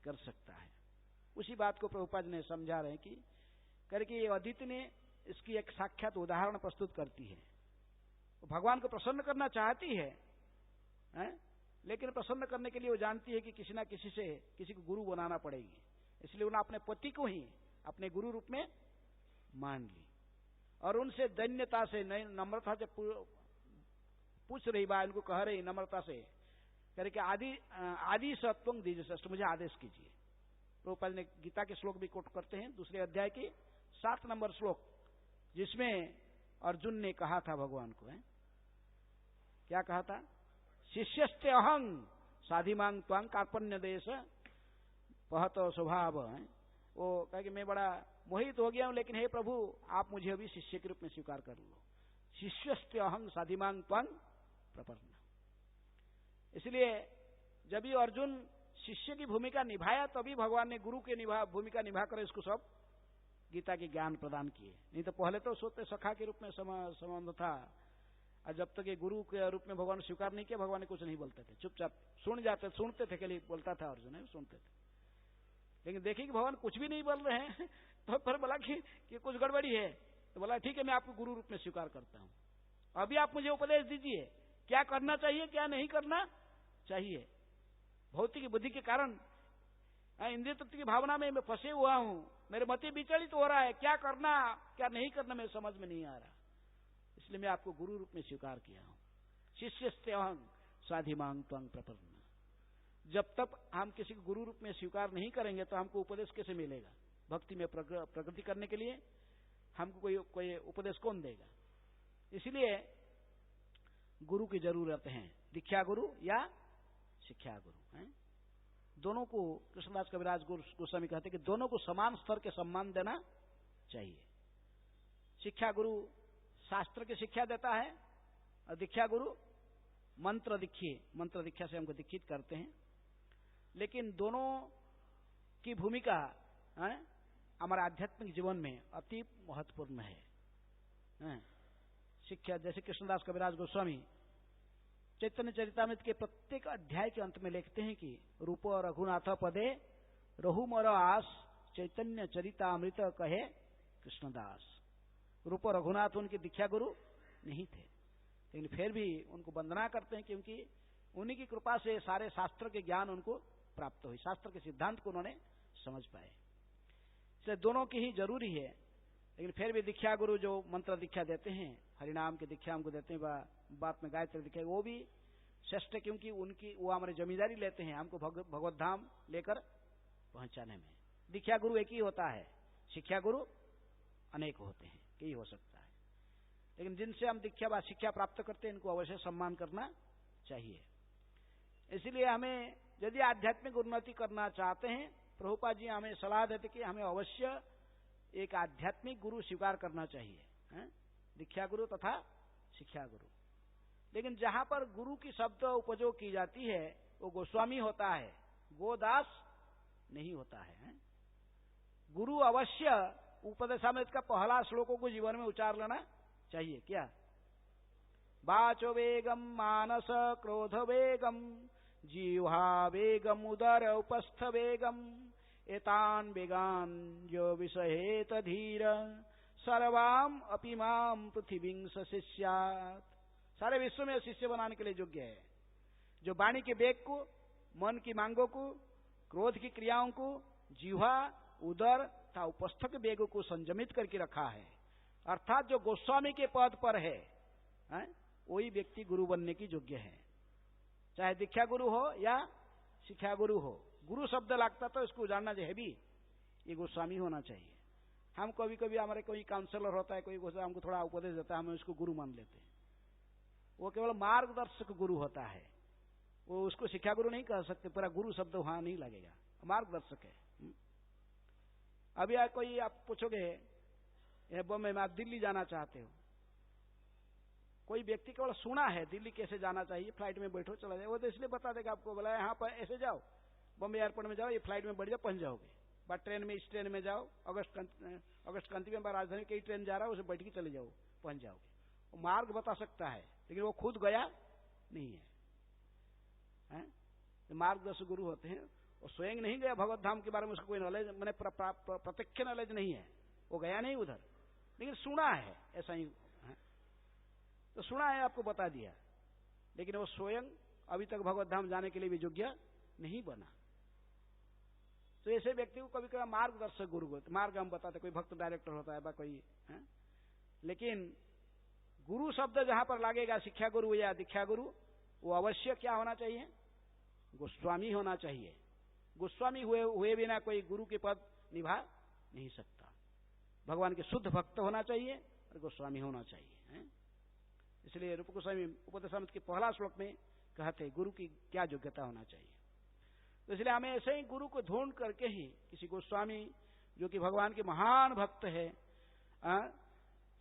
कर सकता है। उसी बात को प्रभुपाद ने समझा रहे हैं कि करके ये अदिति ने इसकी एक साक्षात उदाहरण प्रस्तुत करती है। वो भगवान को प्रसन्न करना चाहती है, लेकिन प्रसन्न करने के लिए वो जानती है कि किसी ना किसी से किसी को गुरु बनाना पड़ेगी। इसलिए उन्होंने अपने पति को ही अपने गुरु रूप में मान ली और उनसे दैन्यता से नम्रता से पूछ रही बा, इनको कह रही नम्रता से करके आदि सत्वं दीजिए, मुझे आदेश कीजिए। प्रभुपाद ने गीता के श्लोक भी कोट करते हैं, दूसरे अध्याय की 7 नंबर श्लोक, जिसमें अर्जुन ने कहा था भगवान को, क्या कहा था? शिष्यस्ते अहं साधिमांग त्वांग कार्पण्य देश पहत स्वभाव। वो कहा कि मैं बड़ा मोहित हो गया हूं, लेकिन हे प्रभु आप मुझे अभी शिष्य के रूप में स्वीकार कर लो। शिष्यस्ते अहं साधिमांग त्वांग प्रपन्न। इसलिए जब भी अर्जुन शिष्य की भूमिका निभाया तभी भगवान ने गुरु की भूमिका निभाकर इसको सब गीता के ज्ञान प्रदान किए। नहीं तो पहले तो सोते सखा के रूप में संबंध था, और जब तक ये गुरु के रूप में भगवान स्वीकार नहीं किया भगवान ने कुछ नहीं बोलते थे, चुपचाप सुनते थे, केवल बोलता था अर्जुन, सुनते थे। लेकिन देखिए कि भगवान कुछ भी नहीं बोल रहे हैं तो फिर बोला कि कुछ गड़बड़ी है, तो बोला ठीक है मैं आपको गुरु रूप में स्वीकार करता हूं, अभी आप मुझे उपदेश दीजिए क्या करना चाहिए क्या नहीं करना चाहिए। भौतिक बुद्धि के कारण इंद्रिय तृप्ति की भावना में मैं फंसे हुआ हूं, मेरे मति विचलित हो रहा है, क्या करना क्या नहीं करना मेरे समझ में नहीं आ रहा, इसलिए मैं आपको गुरु रूप में स्वीकार किया हूं। शिष्यस्ते अहं साधिमांग त्वं प्रपन्न। जब तक हम किसी को गुरु रूप में स्वीकार नहीं करेंगे तो हमको उपदेश कैसे मिलेगा? भक्ति में प्रगति करने के लिए हमको कोई उपदेश कौन देगा? इसलिए गुरु की जरूरत है, दीक्षा गुरु या शिक्षा गुरु है। दोनों को कृष्णदास कविराज गोस्वामी कहते कि दोनों को समान स्तर के सम्मान देना चाहिए। शिक्षा गुरु शास्त्र की शिक्षा देता है और दीक्षा गुरु मंत्र दीक्षा से हमको दीक्षित करते हैं। लेकिन दोनों की भूमिका हमारे आध्यात्मिक जीवन में अति महत्वपूर्ण है। शिक्षा जैसे कृष्णदास कविराज गोस्वामी चैतन्य चरितामृत के प्रत्येक अध्याय के अंत में लिखते हैं कि रूप रघुनाथ पदे रहु मोर आस चैतन्य चरितामृत कहे कृष्णदास। रूप रघुनाथ उनके दीक्षा गुरु नहीं थे, लेकिन फिर भी उनको वंदना करते हैं क्योंकि उन्हीं की कृपा से सारे शास्त्र के ज्ञान उनको प्राप्त हुई, शास्त्र के सिद्धांत को उन्होंने समझ पाए। इसलिए दोनों की ही जरूरी है। लेकिन फिर भी दीक्षा गुरु जो मंत्र दीक्षा देते हैं, हरिनाम की दीक्षा हमको देते हैं, बात में गायत्री दीक्षा, वो भी श्रेष्ठ, क्योंकि वो हमारी जमींदारी लेते हैं हमको भगवत धाम लेकर पहुंचाने में। दीक्षा गुरु एक ही होता है, शिक्षा गुरु अनेक होते हैं, कई हो सकता है। लेकिन जिनसे हम दीक्षा व शिक्षा प्राप्त करते हैं इनको अवश्य सम्मान करना चाहिए। इसलिए हमें यदि आध्यात्मिक उन्नति करना चाहते हैं, प्रभुपाद जी हमें सलाह देते कि हमें अवश्य एक आध्यात्मिक गुरु स्वीकार करना चाहिए, दीक्षा गुरु तथा शिक्षा गुरु। लेकिन जहां पर गुरु की शब्द उपयोग की जाती है वो गोस्वामी होता है, गोदास नहीं होता है। गुरु अवश्य उपदेशामृत का पहला श्लोकों को जीवन में उचार लेना चाहिए। क्या? वाचो वेगम मानस क्रोध वेगम जीवा वेगम उदर उपस्थ वेगम एतान वेगान जो विषहेत धीर सर्वाम अपिमाम पृथ्वीं शिष्यात। सारे विश्व में शिष्य बनाने के लिए योग्य है, जो वाणी के वेग को, मन की मांगों को, क्रोध की क्रियाओं को, जीवा उदर तथा उपस्थ के वेग को संयमित करके रखा है। अर्थात जो गोस्वामी के पद पर है वही व्यक्ति गुरु बनने की योग्य है, चाहे दीक्षा गुरु हो या शिक्षा गुरु हो। गुरु शब्द लगता तो इसको जानना चाहिए भी ये गोस्वामी होना चाहिए। हम कभी कभी हमारे कोई काउंसलर होता है, कोई हमको थोड़ा उपदेश देता है, हम उसको गुरु मान लेते हैं। वो केवल मार्गदर्शक गुरु होता है, वो उसको शिक्षा गुरु नहीं कह सकते, पूरा गुरु शब्द वहां नहीं लगेगा, मार्गदर्शक है। अभी कोई आप पूछोगे बॉम्बे में आप दिल्ली जाना चाहते हो, कोई व्यक्ति केवल सुना है दिल्ली कैसे जाना चाहिए, फ्लाइट में बैठो चला जाए, वो तो इसलिए बता देगा आपको, बोला यहाँ पर ऐसे जाओ, बॉम्बे एयरपोर्ट में जाओ, ये फ्लाइट में बैठ जाओ, पहुंच जाओगे। बट ट्रेन में इस ट्रेन में जाओ, अगस्त क्रांति में राजधानी कई ट्रेन जा रहा है, उसे बैठ के चले जाओ, पहुंच जाओगे। वो मार्ग बता सकता है, लेकिन वो खुद गया नहीं है। मार्गदर्शक गुरु होते हैं, वो स्वयं नहीं गया भगवत धाम के बारे में, उसको कोई नॉलेज मैंने प्रत्यक्ष नॉलेज नहीं है, वो गया नहीं उधर, लेकिन सुना है ऐसा ही है। तो सुना है, आपको बता दिया, लेकिन वो स्वयं अभी तक भगवत धाम जाने के लिए भी योग्य नहीं बना। तो ऐसे व्यक्ति को कभी कभी मार्गदर्शक गुरु होते, मार्ग हम बताते, कोई भक्त डायरेक्टर होता है कोई है। लेकिन गुरु शब्द जहां पर लगेगा, शिक्षा गुरु या दीक्षा गुरु, वो अवश्य क्या होना चाहिए? गोस्वामी होना चाहिए। गोस्वामी हुए बिना कोई गुरु के पद निभा नहीं सकता। भगवान के शुद्ध भक्त होना चाहिए और गोस्वामी होना चाहिए। इसलिए रूप गोस्वामी उपदेशामृत के पहला श्लोक में कहते गुरु की क्या योग्यता होना चाहिए। तो इसलिए हमें ऐसे ही गुरु को ढूंढ करके ही किसी गोस्वामी जो कि भगवान के महान भक्त है,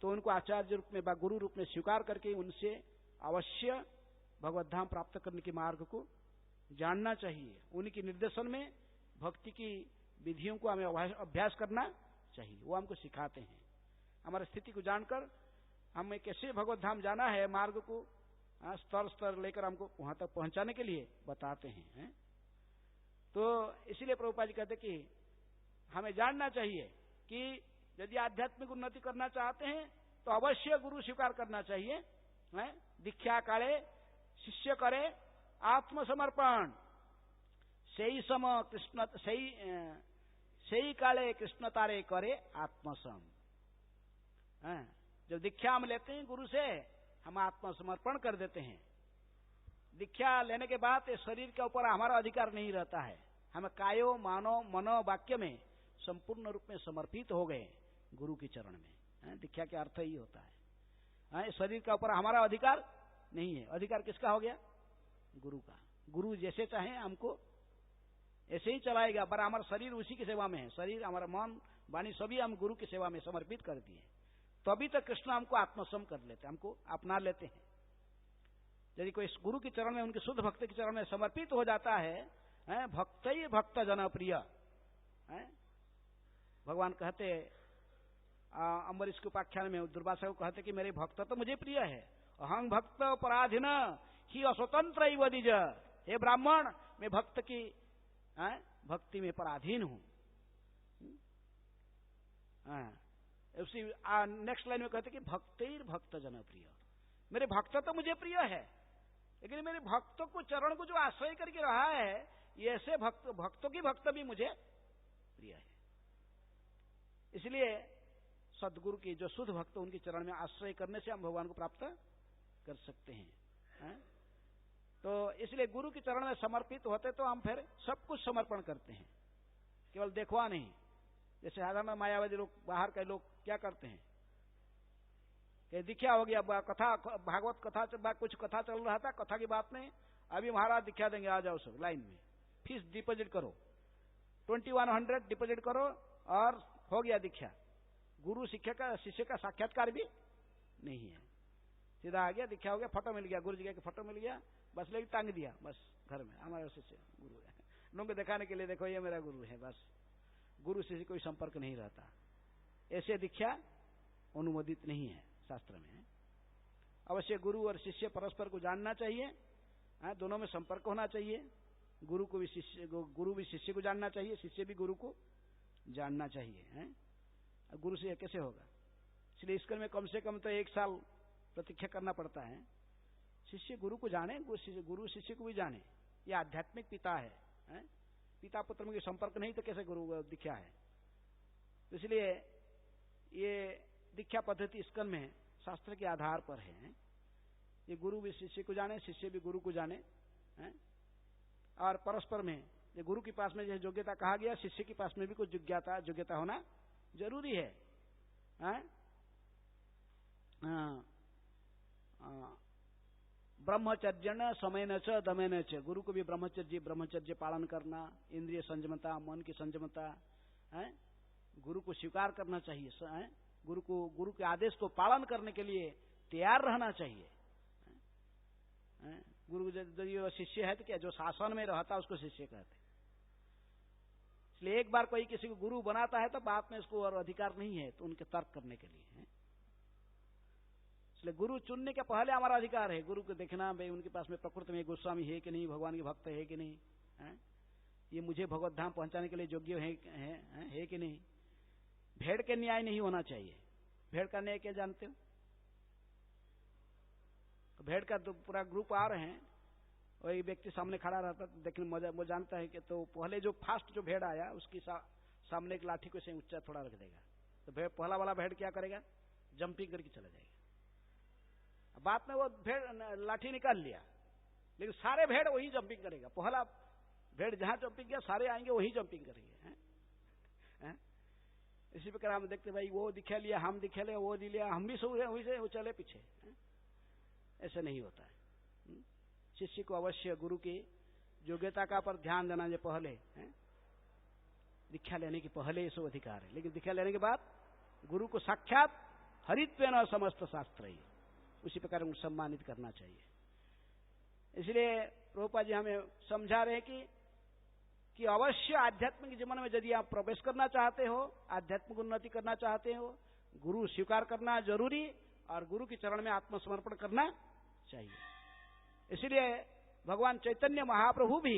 तो उनको आचार्य रूप में व गुरु रूप में स्वीकार करके उनसे अवश्य भगवत धाम प्राप्त करने के मार्ग को जानना चाहिए। उनके निर्देशन में भक्ति की विधियों को हमें अभ्यास करना चाहिए, वो हमको सिखाते हैं। हमारी स्थिति को जानकर हमें कैसे भगवत धाम जाना है, मार्ग को स्तर स्तर लेकर हमको वहां तक पहुंचाने के लिए बताते हैं। तो इसीलिए प्रभुपाद जी कहते कि हमें जानना चाहिए कि यदि आध्यात्मिक उन्नति करना चाहते हैं तो अवश्य गुरु स्वीकार करना चाहिए। दीक्षा काले शिष्य करे आत्मसमर्पण, सही सम कृष्ण सही काले कृष्ण तारे करे आत्मसम। जब दीक्षा हम लेते हैं गुरु से, हम आत्मसमर्पण कर देते हैं। दीक्षा लेने के बाद इस शरीर के ऊपर हमारा अधिकार नहीं रहता है, हम कायो मानो मनो वाक्य में संपूर्ण रूप में समर्पित हो गए गुरु के चरण में। दीक्षा का अर्थ ही होता है शरीर के ऊपर हमारा अधिकार नहीं है। अधिकार किसका हो गया? गुरु का। गुरु जैसे चाहे हमको ऐसे ही चलाएगा, पर हमारा शरीर उसी की सेवा में है, शरीर हमारा मन वाणी सभी हम गुरु की सेवा में समर्पित कर दिए, तभी तो कृष्ण हमको आत्मसम कर लेते, हमको अपना लेते हैं। यदि कोई गुरु के चरण में, उनके शुद्ध भक्त के चरण में समर्पित हो जाता है, भक्त ही भक्त जन प्रिय। भगवान कहते अम्बरीश के उपाख्यान में दुर्वासा को कहते कि मेरे भक्त तो मुझे प्रिय है, अहं भक्त पराधीन ही अस्वतंत्र ही वदिज। हे ब्राह्मण, मैं भक्त की भक्ति में पराधीन हूं। उसी नेक्स्ट लाइन में कहते कि भक्तिर भक्त जन प्रिय, मेरे भक्त तो मुझे प्रिय है, लेकिन मेरे भक्तों को चरण को जो आश्रय करके रहा है, ये ऐसे भक्तों की भक्त भी मुझे प्रिय है। इसलिए सदगुरु की जो शुद्ध भक्त, उनके चरण में आश्रय करने से हम भगवान को प्राप्त कर सकते हैं। तो इसलिए गुरु के चरण में समर्पित होते तो हम फिर सब कुछ समर्पण करते हैं, केवल देखवा नहीं। जैसे साधारण मायावादी लोग, बाहर के लोग क्या करते हैं कि दीक्षा हो गया, कथा भागवत कथा, कुछ कथा चल रहा था, कथा की बात नहीं, अभी महाराज दीक्षा देंगे, आ जाओ सब लाइन में, फीस डिपॉजिट करो, 2100 डिपॉजिट करो और हो गया दीक्षा। गुरु शिष्य का साक्षात्कार भी नहीं है, सीधा आ गया, दीक्षा हो गया, फोटो मिल गया, गुरु जी का फोटो मिल गया, बस लेके टांग दिया, बस घर में हमारे शिष्य गुरु है, लोगों को दिखाने के लिए देखो ये मेरा गुरु है, बस गुरु से कोई संपर्क नहीं रहता। ऐसे दीक्षा अनुमोदित नहीं है शास्त्र में। अवश्य गुरु और शिष्य परस्पर को जानना चाहिए, दोनों में संपर्क होना चाहिए। गुरु भी शिष्य को जानना चाहिए, शिष्य भी गुरु को जानना चाहिए। गुरु से कैसे होगा? इसलिए इसकर में कम से कम तो 1 साल प्रतीक्षा करना पड़ता है। शिष्य गुरु को जाने, गुरु शिष्य को भी जाने, ये आध्यात्मिक पिता है। पिता पुत्र में संपर्क नहीं तो कैसे गुरु दीक्षा है? तो इसलिए ये दीक्षा पद्धति स्कंद में शास्त्र के आधार पर है। ये गुरु भी शिष्य को जाने, शिष्य भी गुरु को जाने, और परस्पर में ये गुरु के पास में जैसे योग्यता कहा गया, शिष्य के पास में भी कुछ योग्यता होना जरूरी है। ब्रह्मचर्य समय च दमेन च, गुरु को भी ब्रह्मचर्य पालन करना, इंद्रिय संयमता, मन की संयमता, गुरु को स्वीकार करना चाहिए। गुरु के आदेश को पालन करने के लिए तैयार रहना चाहिए। गुरु यदि शिष्य है तो क्या, जो शासन में रहता है उसको शिष्य कहते। इसलिए एक बार कोई किसी को गुरु बनाता है तो बाद में इसको और अधिकार नहीं है तो उनके तर्क करने के लिए है। इसलिए गुरु चुनने के पहले हमारा अधिकार है गुरु को देखना, भाई उनके पास में प्रकृति में गोस्वामी है कि नहीं, भगवान के भक्त है कि नहीं, ये मुझे भगवत धाम पहुंचाने के लिए योग्य है कि नहीं। भेड़ के न्याय नहीं होना चाहिए। भेड़ का न्याय क्या जानते हो? तो भेड़ का तो पूरा ग्रुप आ रहे हैं, वही व्यक्ति सामने खड़ा रहता, लेकिन वो जानता है कि तो पहले जो फास्ट जो भेड़ आया उसकी सामने एक लाठी को से ऊंचा थोड़ा रख देगा, तो भेड़ पहला वाला भेड़ क्या करेगा, जंपिंग करके चला जाएगा। बाद में वो भेड़ लाठी निकाल लिया, लेकिन सारे भेड़ वही जंपिंग करेगा। पहला भेड़ जहां जंपिंग किया सारे आएंगे वही जंपिंग करेंगे। इसी प्रकार हम देखते भाई वो दिखा लिया, हम दिखा लिया, वो दी लिया, हम भी सो रहे, वही से वो चले पीछे। ऐसा नहीं होता है। शिष्य को अवश्य गुरु की योग्यता का पर ध्यान देना जो पहले दीक्षा लेने के पहले सो अधिकार है, लेकिन दीक्षा लेने के बाद गुरु को साक्षात हरित्वेन समस्त शास्त्र ही, उसी प्रकार उनको सम्मानित करना चाहिए। इसलिए प्रभुपाद जी हमें समझा रहे कि अवश्य आध्यात्मिक जीवन में यदि आप प्रवेश करना चाहते हो, आध्यात्मिक उन्नति करना चाहते हो, गुरु स्वीकार करना जरूरी और गुरु के चरण में आत्मसमर्पण करना चाहिए। इसलिए भगवान चैतन्य महाप्रभु भी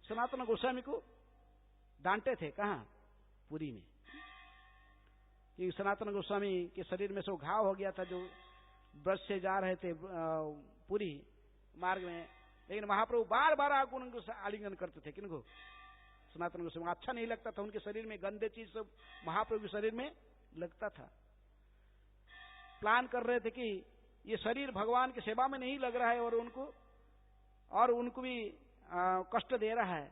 सनातन गोस्वामी को डांटे थे। कहां? पुरी में। कि सनातन गोस्वामी के शरीर में सो घाव हो गया था, जो ब्रज से जा रहे थे पुरी मार्ग में, लेकिन महाप्रभु बार बार आकर उनको आलिंगन करते थे। किनको? सनातन गोस्वामी। अच्छा नहीं लगता था उनके शरीर में गंदे चीज सब महाप्रभु के शरीर में लगता था। प्लान कर रहे थे कि ये शरीर भगवान की सेवा में नहीं लग रहा है और उनको भी कष्ट दे रहा है,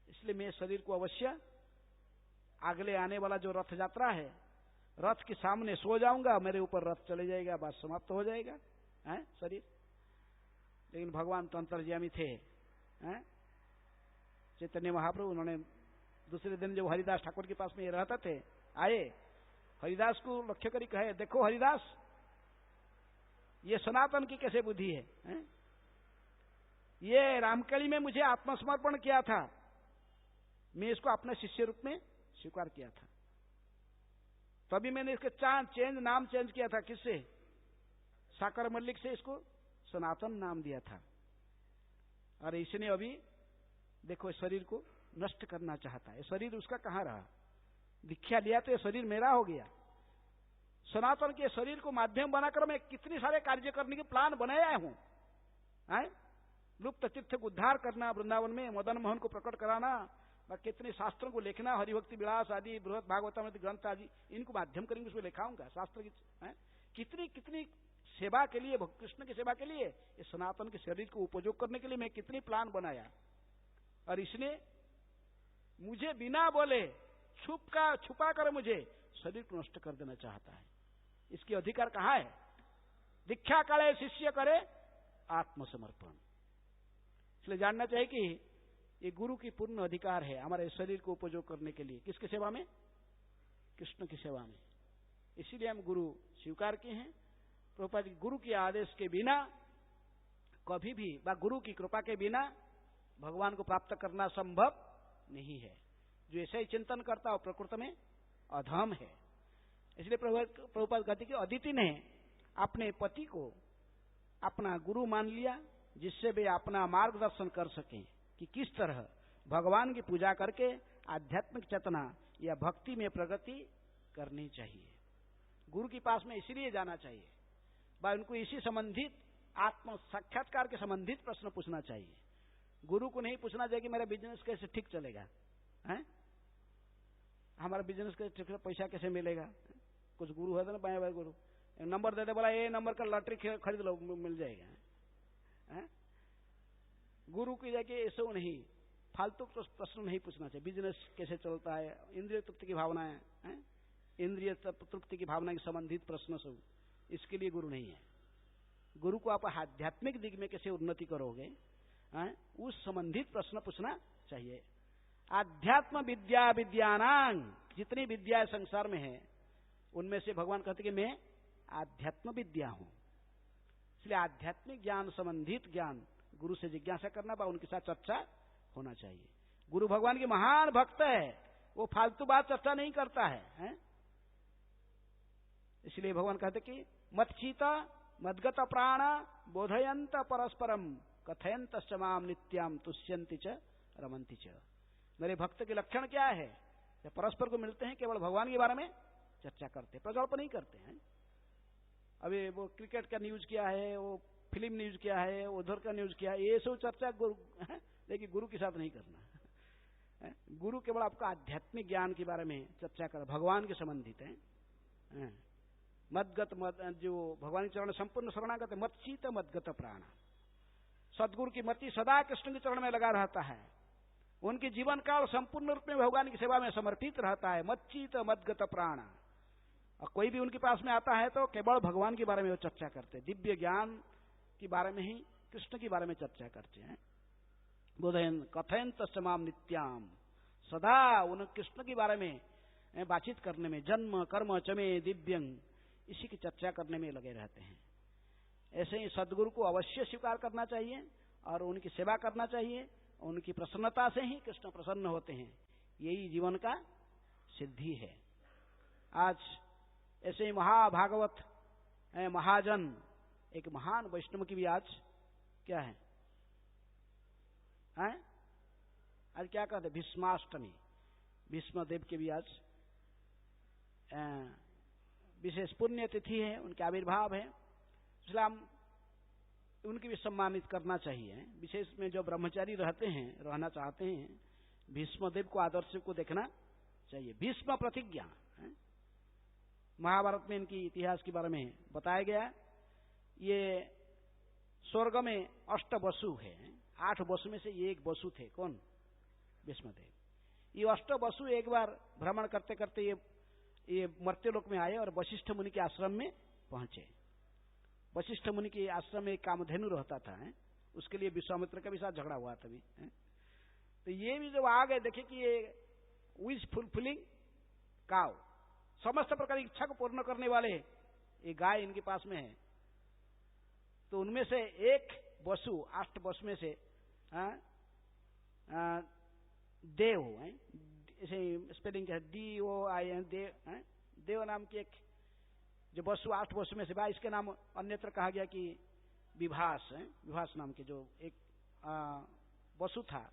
इसलिए मैं शरीर को अवश्य अगले आने वाला जो रथ यात्रा है, रथ के सामने सो जाऊंगा, मेरे ऊपर रथ चले जाएगा, बात समाप्त हो जाएगा शरीर। लेकिन भगवान तो अंतर्यामी थे, चैतन्य महाप्रभु उन्होंने दूसरे दिन जब हरिदास ठाकुर के पास में ये रहते थे, आए, हरिदास को लक्ष्य करी कहे, देखो हरिदास, ये सनातन की कैसे बुद्धि है? ये रामकली में मुझे आत्मसमर्पण किया था, मैं इसको अपने शिष्य रूप में स्वीकार किया था, तभी मैंने इसके नाम चेंज किया था। किससे? साकर मल्लिक से इसको सनातन नाम दिया था। और इसने अभी देखो शरीर को नष्ट करना चाहता है। शरीर उसका कहां रहा? दीक्षा लिया तो ये शरीर मेरा हो गया। सनातन के शरीर को माध्यम बनाकर मैं कितने सारे कार्य करने के प्लान बनाया हूं। लुप्त तीर्थ को उद्धार करना, वृंदावन में मदन मोहन को प्रकट कराना, कितने शास्त्रों को लिखना, हरिभक्ति विलास आदि, बृहद भागवतामृत ग्रंथ आदि, इनको माध्यम करेंगे, उसमें लिखाऊंगा शास्त्र की कितनी कितनी सेवा के लिए, कृष्ण की सेवा के लिए, इस सनातन के शरीर को उपयोग करने के लिए मैं कितनी प्लान बनाया। और इसने मुझे बिना बोले छुपा कर मुझे शरीर को नष्ट कर देना चाहता है। इसकी अधिकार कहां है? दीक्षा काले शिष्य करे आत्मसमर्पण। इसलिए जानना चाहिए कि ये गुरु की पूर्ण अधिकार है हमारे शरीर को उपयोग करने के लिए। किसकी सेवा में? कृष्ण की सेवा में। इसीलिए हम गुरु स्वीकार किए हैं। प्रभुपाद जी, गुरु के आदेश के बिना कभी भी, गुरु की कृपा के बिना भगवान को प्राप्त करना संभव नहीं है। जो ऐसा ही चिंतन करता है प्रकृति में अधम है। इसलिए प्रभुपाद कहते कि अदिति ने अपने पति को अपना गुरु मान लिया, जिससे वे अपना मार्गदर्शन कर सकें कि किस तरह भगवान की पूजा करके आध्यात्मिक चेतना या भक्ति में प्रगति करनी चाहिए। गुरु के पास में इसीलिए जाना चाहिए, उनको इसी संबंधित आत्म साक्षात्कार के संबंधित प्रश्न पूछना चाहिए। गुरु को नहीं पूछना चाहिए कि मेरा बिजनेस कैसे ठीक चलेगा, हमारा बिजनेस कैसे ठीक, पैसा कैसे मिलेगा। कुछ गुरु है ना, बाएं गुरु नंबर दे दे, बोला ये नंबर का लॉटरी खरीद लो, मिल जाएगा। गुरु की जाके ऐसा नहीं, फालतू प्रश्न नहीं पूछना चाहिए। बिजनेस कैसे चलता है, इंद्रिय तृप्ति की भावना है, इंद्रिय तृप्ति की भावना के संबंधित प्रश्न सब, इसके लिए गुरु नहीं है। गुरु को आप आध्यात्मिक दिग में कैसे उन्नति करोगे, उस संबंधित प्रश्न पूछना चाहिए। आध्यात्म विद्या विद्यानांग, जितनी विद्या संसार में है उनमें से भगवान कहते कि मैं आध्यात्म विद्या हूं। इसलिए आध्यात्मिक ज्ञान संबंधित ज्ञान गुरु से जिज्ञासा करना, उनके साथ चर्चा होना चाहिए। गुरु भगवान के महान भक्त है, वो फालतू बात चर्चा नहीं करता है। इसलिए भगवान कहते कि मत्चीता मद्गत प्राण बोधयंत परस्परम कथयंत माम नित्याम तुष्यंति च रमंति च। मेरे भक्त के लक्षण क्या है? जब परस्पर को मिलते हैं केवल भगवान के बारे में चर्चा करते, प्रगल्भ नहीं करते हैं। अभी वो क्रिकेट का न्यूज किया है, वो फिल्म न्यूज किया है, उधर का न्यूज किया है, ये सब चर्चा गुरु, लेकिन गुरु के साथ नहीं करना। गुरु केवल आपका आध्यात्मिक ज्ञान के बारे में चर्चा कर, भगवान के संबंधित है। मदगत जो भगवान के चरण संपूर्ण शरणागत, मत्चीत मदगत प्राण। सदगुरु की मति सदा कृष्ण के चरण में लगा रहता है, उनकी जीवन काल संपूर्ण रूप में भगवान की सेवा में समर्पित रहता है। मच्चित मदगत प्राण। और कोई भी उनके पास में आता है तो केवल भगवान के बारे में वो चर्चा करते हैं, दिव्य ज्ञान के बारे में ही, कृष्ण के बारे में चर्चा करते हैं। बोधयन कथयन तस्माम नित्याम, सदा उन कृष्ण के बारे में बातचीत करने में, जन्म कर्म चमे दिव्यंग, इसी की चर्चा करने में लगे रहते हैं। ऐसे ही सदगुरु को अवश्य स्वीकार करना चाहिए और उनकी सेवा करना चाहिए। उनकी प्रसन्नता से ही कृष्ण प्रसन्न होते हैं, यही जीवन का सिद्धि है। आज ऐसे ही महाभागवत महाजन, एक महान वैष्णव की भी आज क्या है, आज क्या कहते, भीष्माष्टमी, भीष्मदेव के भी आज विशेष पुण्य तिथि है, उनके आविर्भाव है। इसलिए हम उनकी भी सम्मानित करना चाहिए। विशेष में जो ब्रह्मचारी रहते हैं, रहना चाहते हैं, भीष्मदेव को आदर्श को देखना चाहिए। भीष्म प्रतिज्ञा, महाभारत में इनकी इतिहास के बारे में बताया गया। ये स्वर्ग में 8 वसु है, 8 वसु में से ये एक वसु थे। कौन? भीष्मदेव। ये 8 वसु एक बार भ्रमण करते करते ये मर्त्यलोक में आए और वशिष्ठ मुनि के आश्रम में पहुंचे। वशिष्ठ मुनि के आश्रम में एक कामधेनु रहता था, उसके लिए विश्वामित्र का भी साथ झगड़ा हुआ तभी। तो ये भी जब आ गए देखे कि ये विश फुलफिलिंग काउ, समस्त प्रकार की इच्छा को पूर्ण करने वाले ये गाय इनके पास में है। तो उनमें से एक वसु, 8 वसु में से देव है, इसे स्पेलिंग क्या है, DOIN, देव नाम की एक जो वसु, 8 वसु में से भाई, इसके नाम अन्यत्र कहा गया कि विभास है, विभास नाम के जो एक वसु था,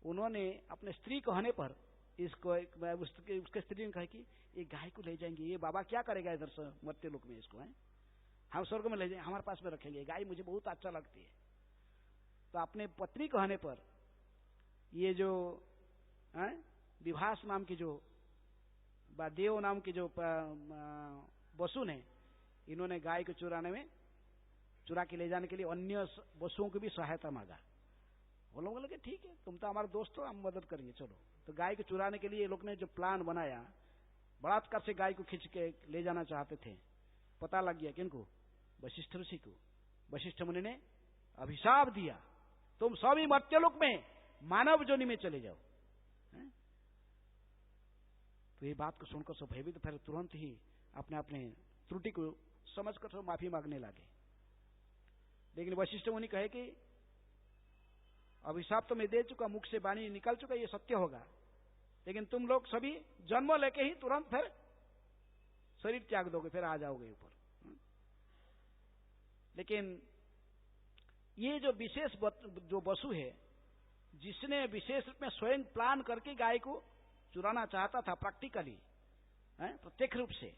उन्होंने अपने स्त्री कहने पर इसको उसके स्त्री ने कहा कि ये गाय को ले जाएंगे, ये बाबा क्या करेगा इधर से मर्त्य लोक में, इसको है हम स्वर्ग में ले जाएंगे, हमारे पास में रखेंगे, गाय मुझे बहुत अच्छा लगती है। तो अपने पत्नी कहने पर ये जो विभास नाम की जो देव नाम की जो वसु ने, इन्होंने गाय को चुरा के ले जाने के लिए अन्य वसुओं की भी सहायता मांगा। वो लोग बोले ठीक है, तुम तो हमारे दोस्त हो, हम मदद करेंगे, चलो। तो गाय को चुराने के लिए ये लोग ने जो प्लान बनाया, बलात्कार से गाय को खींच के ले जाना चाहते थे। पता लग गया किनको, वशिष्ठ ऋषि को। वशिष्ठ मुनि ने अभिशाप दिया, तुम सभी मर्त्यलोक में मानव जोनि में चले जाओ। तो ये बात को सुनकर सब भयभीत, फिर तुरंत ही अपने अपने त्रुटि को समझकर सब माफी मांगने लगे। लेकिन वशिष्ठ मुनि कहे कि अभिशाप तो मैं दे चुका, मुख से वाणी निकल चुका, ये सत्य होगा, लेकिन तुम लोग सभी जन्म लेके ही तुरंत फिर शरीर त्याग दोगे, फिर आ जाओगे ऊपर। लेकिन ये जो विशेष जो वसु है, जिसने विशेष रूप में स्वयं प्लान करके गाय को चुराना चाहता था प्रैक्टिकली, प्रत्यक्ष रूप से,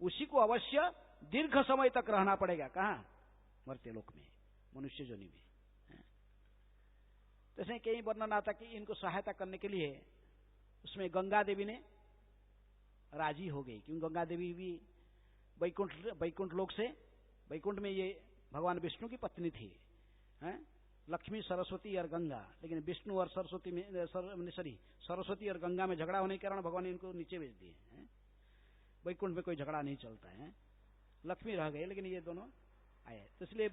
उसी को अवश्य दीर्घ समय तक रहना पड़ेगा। कहां? मर्त्यलोक में, मनुष्य जोनि में। तो ऐसे कई वर्णन आता कि इनको सहायता करने के लिए उसमें गंगा देवी ने राजी हो गई, क्योंकि गंगा देवी भी वैकुंठ लोक से, वैकुंठ में ये भगवान विष्णु की पत्नी थी, लक्ष्मी, सरस्वती और गंगा। लेकिन विष्णु और सरस्वती में सरस्वती और गंगा में झगड़ा होने के कारण भगवान ने इनको नीचे भेज दिए। वैकुंठ में कोई झगड़ा नहीं चलता है, लक्ष्मी रह गए, लेकिन ये दोनों आए। तो इसलिए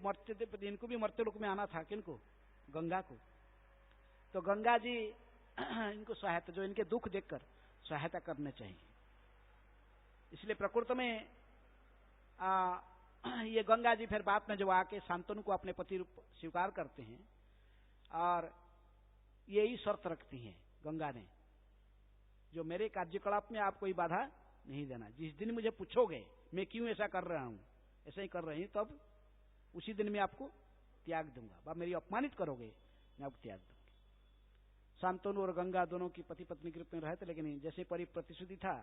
इनको भी मर्त्यलोक में आना था। किनको? गंगा को। तो गंगा जी इनको सहायता, जो इनके दुख देखकर सहायता करने चाहिए। इसलिए प्रकृति में ये गंगा जी फिर बाद में जब आके शांतनु को अपने पति रूप स्वीकार करते हैं, और यही शर्त रखती हैं गंगा ने, जो मेरे कार्यकलाप में आप कोई बाधा नहीं देना। जिस दिन मुझे पूछोगे मैं क्यों ऐसा कर रहा हूं, ऐसा ही कर रही हूं, तब उसी दिन मैं आपको त्याग दूंगा। आप मेरी अपमानित करोगे, मैं आपको त्याग दूंगा। शांतनु और गंगा दोनों की पति पत्नी के रूप में रहे थे, लेकिन जैसे प्रतिश्रुति था,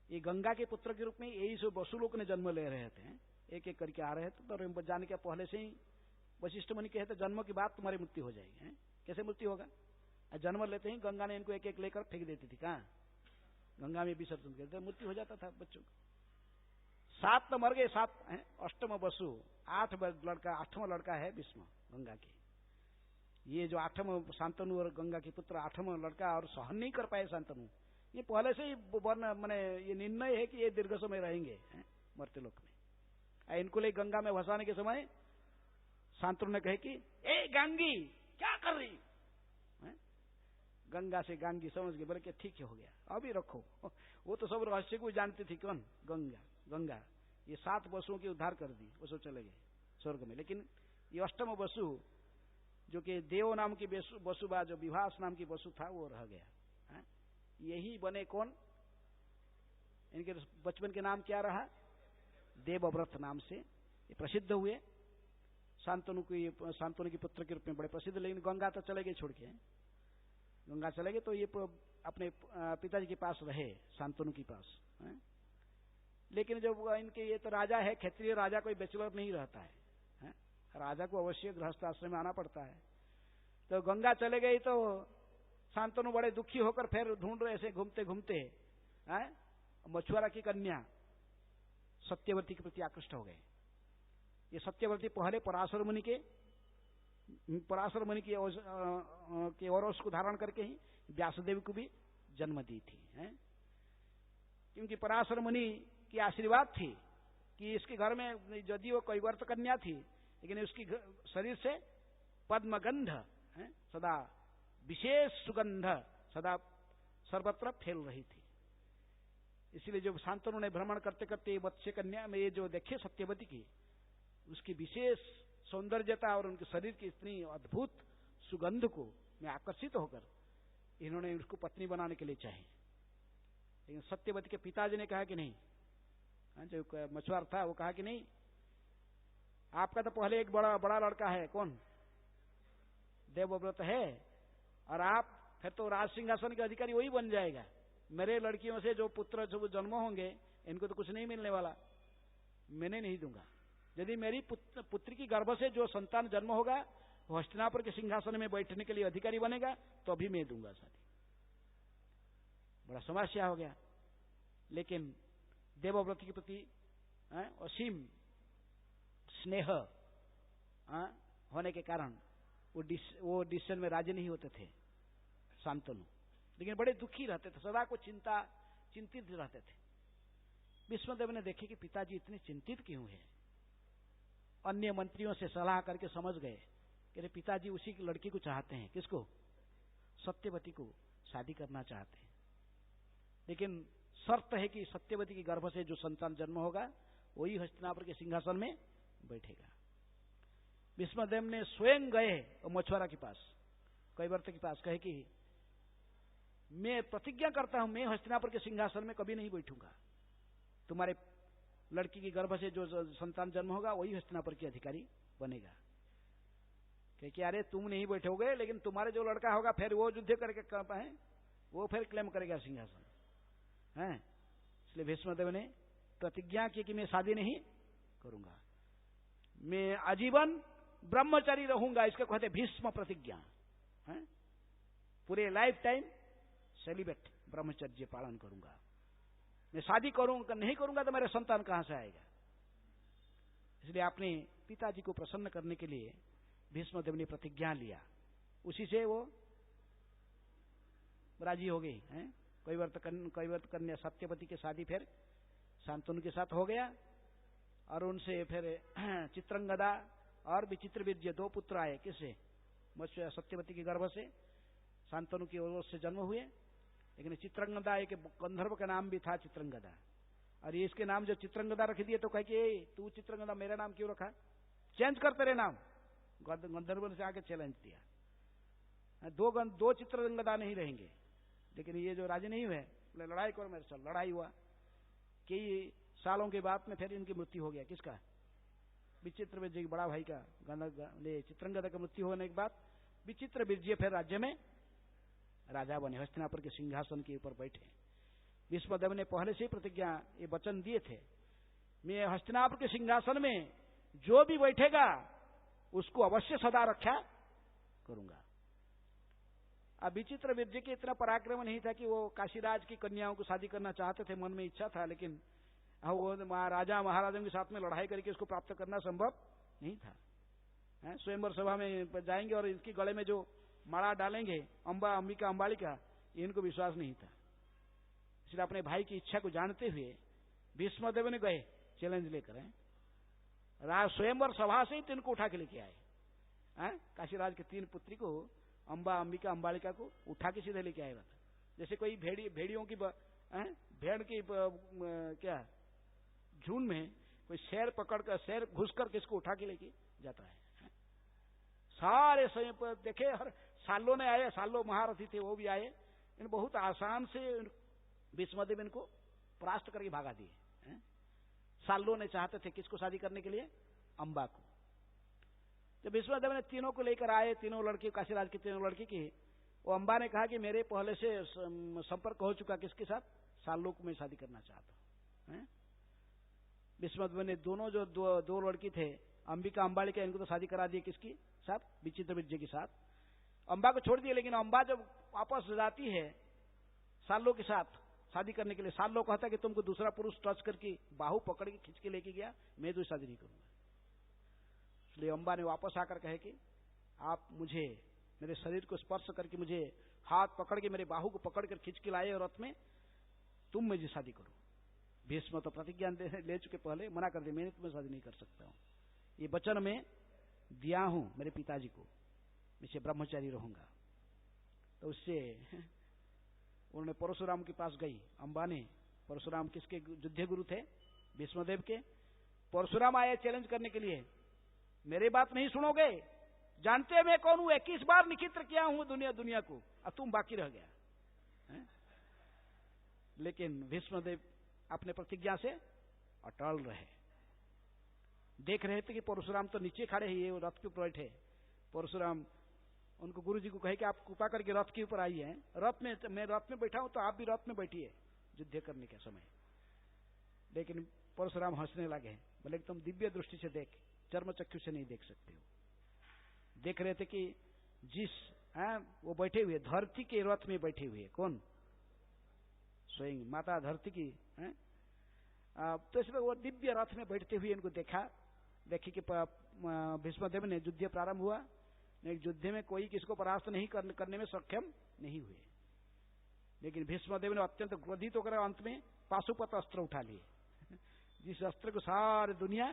ये गंगा के पुत्र के रूप में यही सब वसु लोग ने जन्म ले रहे थे, एक एक करके आ रहे थे। तो जाने के पहले से ही वशिष्ठ मुनि कहते, जन्म की बात तुम्हारी मृत्यु हो जाएगी। कैसे मृत्यु होगा? जन्म लेते ही गंगा ने इनको एक एक लेकर फेंक देती थी। कहां? गंगा में विसर्जन करते, मृत्यु हो जाता था बच्चों का। 7 तो मर गए, 7 अष्टम वसु, 8 लड़का, 8वां लड़का है विष्णु गंगा के। ये जो 8वां शांतनु और गंगा के पुत्र 8वां लड़का, और सहन नहीं कर पाए शांतनु। ये पहले से ही मैंने ये निर्णय है कि ये दीर्घ समय रहेंगे मर्त्यलोक में। इनको ले गंगा में भसाने के समय शांतनु ने कहे कि ए गांगी क्या कर रही? गंगा से गांगी समझ गए, बोले कि ठीक हो गया, अभी रखो। वो तो सब रहस्य को जानती थी। कौन? गंगा। ये 7 वसुओं की उद्धार कर दी, वो सब चले गए स्वर्ग में। लेकिन ये अष्टम वसु, जो कि देव नाम की वसुबा, जो विभास नाम की वसु था, वो रह गया। यही बने कौन? इनके बचपन के नाम क्या रहा? देवव्रत नाम से ये प्रसिद्ध हुए। शांतनु की पुत्र के रूप में बड़े प्रसिद्ध। लेकिन गंगा तो चले गए छोड़ के, गंगा चले गए, तो ये अपने पिताजी के पास रहे, शांतनु के पास। लेकिन जब इनके, ये तो राजा है, क्षत्रिय राजा कोई बैचलर नहीं रहता है, राजा को अवश्य गृहस्थ आश्रम में आना पड़ता है। तो गंगा चले गई, तो शांतनु बड़े दुखी होकर फिर ढूंढ रहे, ऐसे घूमते घूमते मछुआरा की कन्या सत्यवती के प्रति आकृष्ट हो गए। ये सत्यवती पहले पराशर मुनि की औरस को धारण करके ही व्यासदेव को भी जन्म दी थी। क्योंकि पराशर मुनि की आशीर्वाद थी कि इसके घर में, यदि वो कैवर्त कन्या थी, लेकिन उसकी शरीर से पद्मगंध सदा विशेष सुगंध सदा सर्वत्र फैल रही थी। इसलिए जब शांतनु ने भ्रमण करते करते मत्स्य कन्या में ये जो देखे सत्यवती की, उसकी विशेष सौंदर्यता और उनके शरीर की इतनी अद्भुत सुगंध को में आकर्षित होकर इन्होंने उसको पत्नी बनाने के लिए चाहे। लेकिन सत्यवती के पिताजी ने कहा कि नहीं, जो मछुआरा था वो कहा कि नहीं, आपका तो पहले एक बड़ा लड़का है, कौन, देवव्रत है, और आप फिर तो राज सिंहासन के अधिकारी वही बन जाएगा। मेरे लड़कियों से जो पुत्र जो जन्म होंगे इनको तो कुछ नहीं मिलने वाला, मैंने नहीं दूंगा। यदि मेरी पुत्री की गर्भ से जो संतान जन्म होगा वो हस्तिनापुर के सिंहासन में बैठने के लिए अधिकारी बनेगा, तो अभी मैं दूंगा शादी। बड़ा समस्या हो गया। लेकिन देवव्रत के प्रति असीम स्नेह होने के कारण वो डिसीजन में राजी नहीं होते थे शांतनु, लेकिन बड़े दुखी रहते थे, सदा को चिंतित रहते थे। भीष्मदेव ने देखे कि पिताजी इतने चिंतित क्यों हैं। अन्य मंत्रियों से सलाह करके समझ गए कि पिताजी उसी की लड़की को चाहते हैं। किसको? सत्यवती को शादी करना चाहते हैं, लेकिन शर्त है कि सत्यवती की गर्भ से जो संतान जन्म होगा वही हस्तिनापुर के सिंहासन में बैठेगा। भीष्मदेव ने स्वयं गए मछुआरा के पास, कैवर्त के पास, कहे कि मैं प्रतिज्ञा करता हूं मैं हस्तिनापुर के सिंहासन में कभी नहीं बैठूंगा, तुम्हारे लड़की की गर्भ से जो संतान जन्म होगा वही हस्तिनापुर के अधिकारी बनेगा। कि अरे तुम नहीं बैठोगे, लेकिन तुम्हारे जो लड़का होगा फिर वो युद्ध करके कर पाए, वो फिर क्लेम करेगा सिंहासन है। इसलिए भीष्मदेव ने प्रतिज्ञा की कि मैं शादी नहीं करूंगा, मैं आजीवन ब्रह्मचारी रहूंगा। इसका कहते भीष्म प्रतिज्ञा है। पूरे लाइफ टाइम सेलिब्रेट ब्रह्मचर्य पालन करूंगा। मैं शादी करूंगा नहीं करूंगा तो मेरे संतान कहां से आएगा। इसलिए अपने पिताजी को प्रसन्न करने के लिए भीष्मदेव ने प्रतिज्ञा लिया, उसी से वो राजी हो गई है। कैवर्त कन्या सत्यवती की शादी फिर शांतनु के साथ हो गया, और उनसे फिर चित्रंगदा और विचित्र वीर्य दो पुत्र आए। किससे? सत्यवती की गर्भ से, शांतनु की ओर से जन्म हुए। लेकिन चित्रंगदा एक गंधर्व का नाम भी था चित्रंगदा, और ये इसके नाम जो चित्रंगदा रख दिए तो कहे कि तू चित्रंगदा मेरा नाम क्यों रखा, चेंज कर तेरे नाम। गंधर्व से आके चैलेंज दिया, दो चित्रंगदा नहीं रहेंगे। लेकिन ये जो राजी नहीं हुए, लड़ाई करो मेरे साथ। लड़ाई हुआ, कई सालों के बाद में फिर इनकी मृत्यु हो गया। किसका? विचित्र वीर्य बड़ा भाई का, चित्रंगदा का मृत्यु होने के बाद विचित्र वीर्य फिर राज्य में राजा बने, हस्तिनापुर के सिंहासन के ऊपर बैठे। भीष्मदेव ने पहले से ही प्रतिज्ञा ये वचन दिए थे, मैं हस्तिनापुर के सिंहासन में जो भी बैठेगा उसको अवश्य सदा रक्षा करूंगा। अब विचित्र वीर्य के इतना पराक्रम नहीं था कि वो काशीराज की कन्याओं को शादी करना चाहते थे, मन में इच्छा था, लेकिन वो राजा महाराजाओं के साथ में लड़ाई करके उसको प्राप्त करना संभव नहीं था। स्वयंवर सभा में जाएंगे और इसके गले में जो माला डालेंगे अंबा अंबिका अंबालिका, इनको विश्वास नहीं था। इसलिए अपने भाई की इच्छा को जानते हुए भीष्मदेव ने गए चैलेंज लेकर, स्वयंवर सभा से ही तीन को उठा के लेके आए। काशीराज के तीन पुत्री को, अंबा अंबिका अंबालिका को उठा के सीधे लेके आए। जैसे कोई भेड़ियों की भेड़ की क्या झुंड में कोई शेर पकड़कर, शेर घुसकर किसको उठा के लेके जाता है। सारे स्वयं पर देखे, हर सालों ने आए, सालों महारथी थे वो भी आए। इन बहुत आसान से भीष्मदेव इनको परास्त करके भागा दिए। सालों ने चाहते थे किसको शादी करने के लिए? अंबा को। जब भीष्मदेव ने तीनों को लेकर आए, तीनों लड़की, काशीराज की तीनों लड़की की, वो अंबा ने कहा कि मेरे पहले से संपर्क हो चुका किसके साथ? सालों को मैं शादी करना चाहता हूं। भीष्मदेव ने दोनों जो दो लड़की थे, अंबिका अंबालिका, इनको तो शादी करा दी किसकी साथ? विचित्र वीर्य के साथ। अंबा को छोड़ दिए, लेकिन अंबा जब वापस जाती है सालों के साथ शादी करने के लिए, सालों कहता है कि तुमको दूसरा पुरुष टच करके बाहु पकड़ के खींच के लेके गया, मैं तो शादी नहीं करूंगा। इसलिए अंबा ने वापस आकर कहे कि आप मुझे मेरे शरीर को स्पर्श करके, मुझे हाथ पकड़ के, मेरे बाहु को पकड़ कर खींच के लाए और रथ में, तुम मुझे शादी करो। भीष्म तो प्रतिज्ञा ले चुके, पहले मना कर दिया, मैं तुम्हें शादी नहीं कर सकता हूं, ये वचन में दिया हूं मेरे पिताजी को, मैं ब्रह्मचारी रहूंगा। तो उससे उन्होंने परशुराम के पास गई अम्बा ने। परशुराम किसके युद्ध गुरु थे? भीष्मदेव के। परशुराम आए चैलेंज करने के लिए, मेरी बात नहीं सुनोगे, जानते हैं मैं कौन हूं, 21 बार निखित्र किया हूं दुनिया को, अब तुम बाकी रह गया है? लेकिन भीष्मदेव अपने प्रतिज्ञा से अटल रहे। देख रहे थे कि परशुराम तो नीचे खड़े हैं, ये रथ के ऊपर बैठे। परशुराम उनको गुरु जी को कहे कि आप कृपा करके रथ के ऊपर आइए, रथ में मैं रथ में बैठा हूं तो आप भी रथ में बैठिए युद्ध करने के समय। लेकिन परशुराम हंसने लगे, बोले तुम दिव्य दृष्टि से देख, चर्म चक्षु से नहीं देख सकते हो। देख रहे थे कि जिस वो बैठे हुए धरती के रथ में बैठे हुए, कौन? स्वयं माता धरती की है। तो इसलिए वो दिव्य रथ में बैठते हुए इनको देखा। देखी कि भीष्मदेव ने युद्ध प्रारंभ हुआ, युद्ध में कोई किसको परास्त नहीं करने में सक्षम नहीं हुए। लेकिन भीष्मदेव ने अत्यंत क्रोधित होकर अंत में पाशुपत अस्त्र उठा लिए, जिस अस्त्र को सारी दुनिया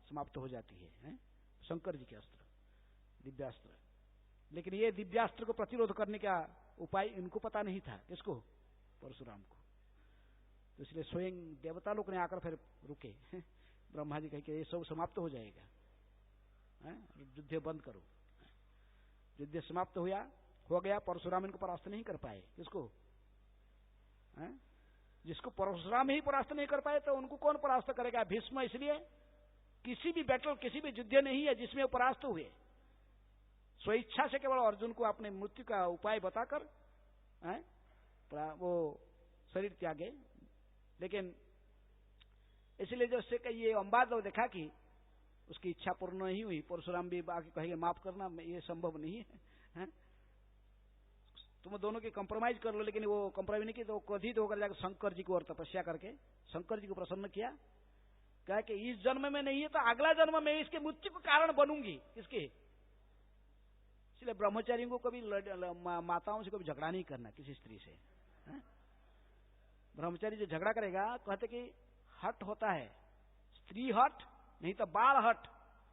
समाप्त हो जाती है, शंकर जी के अस्त्र, दिव्यास्त्र। लेकिन ये दिव्यास्त्र को प्रतिरोध करने का उपाय इनको पता नहीं था। किसको? परशुराम को। तो इसलिए स्वयं देवता लोग ने आकर फिर रुके। ब्रह्मा जी कहे कि ये सब समाप्त हो जाएगा, युद्ध बंद करो। युद्ध समाप्त हो गया। परशुराम इनको परास्त नहीं कर पाए। किसको? जिसको परशुराम ही परास्त नहीं कर पाए तो उनको कौन परास्त करेगा? भीष्म। इसलिए किसी भी बैटल, किसी भी युद्ध नहीं है जिसमें वो परास्त हुए। स्वेच्छा से केवल अर्जुन को अपने मृत्यु का उपाय बताकर वो शरीर त्यागे। लेकिन इसलिए जो से ये अंबाद देखा कि उसकी इच्छा पूर्ण नहीं हुई, परशुराम भी आके कहेंगे माफ करना, ये संभव नहीं है, तुम दोनों की कंप्रोमाइज कर लो। लेकिन वो कंप्रोमाइज नहीं की तो क्रोधित होकर जाकर शंकर जी को और तपस्या करके शंकर जी को प्रसन्न किया। कहा कि इस जन्म में नहीं है तो अगला जन्म में इसके मृत्यु का कारण बनूंगी। किसके? इसलिए ब्रह्मचारियों को कभी माताओं से कभी झगड़ा नहीं करना, किसी स्त्री से। ब्रह्मचारी जो झगड़ा करेगा, कहते कि हट होता है, स्त्री हट नहीं तो बाल हट।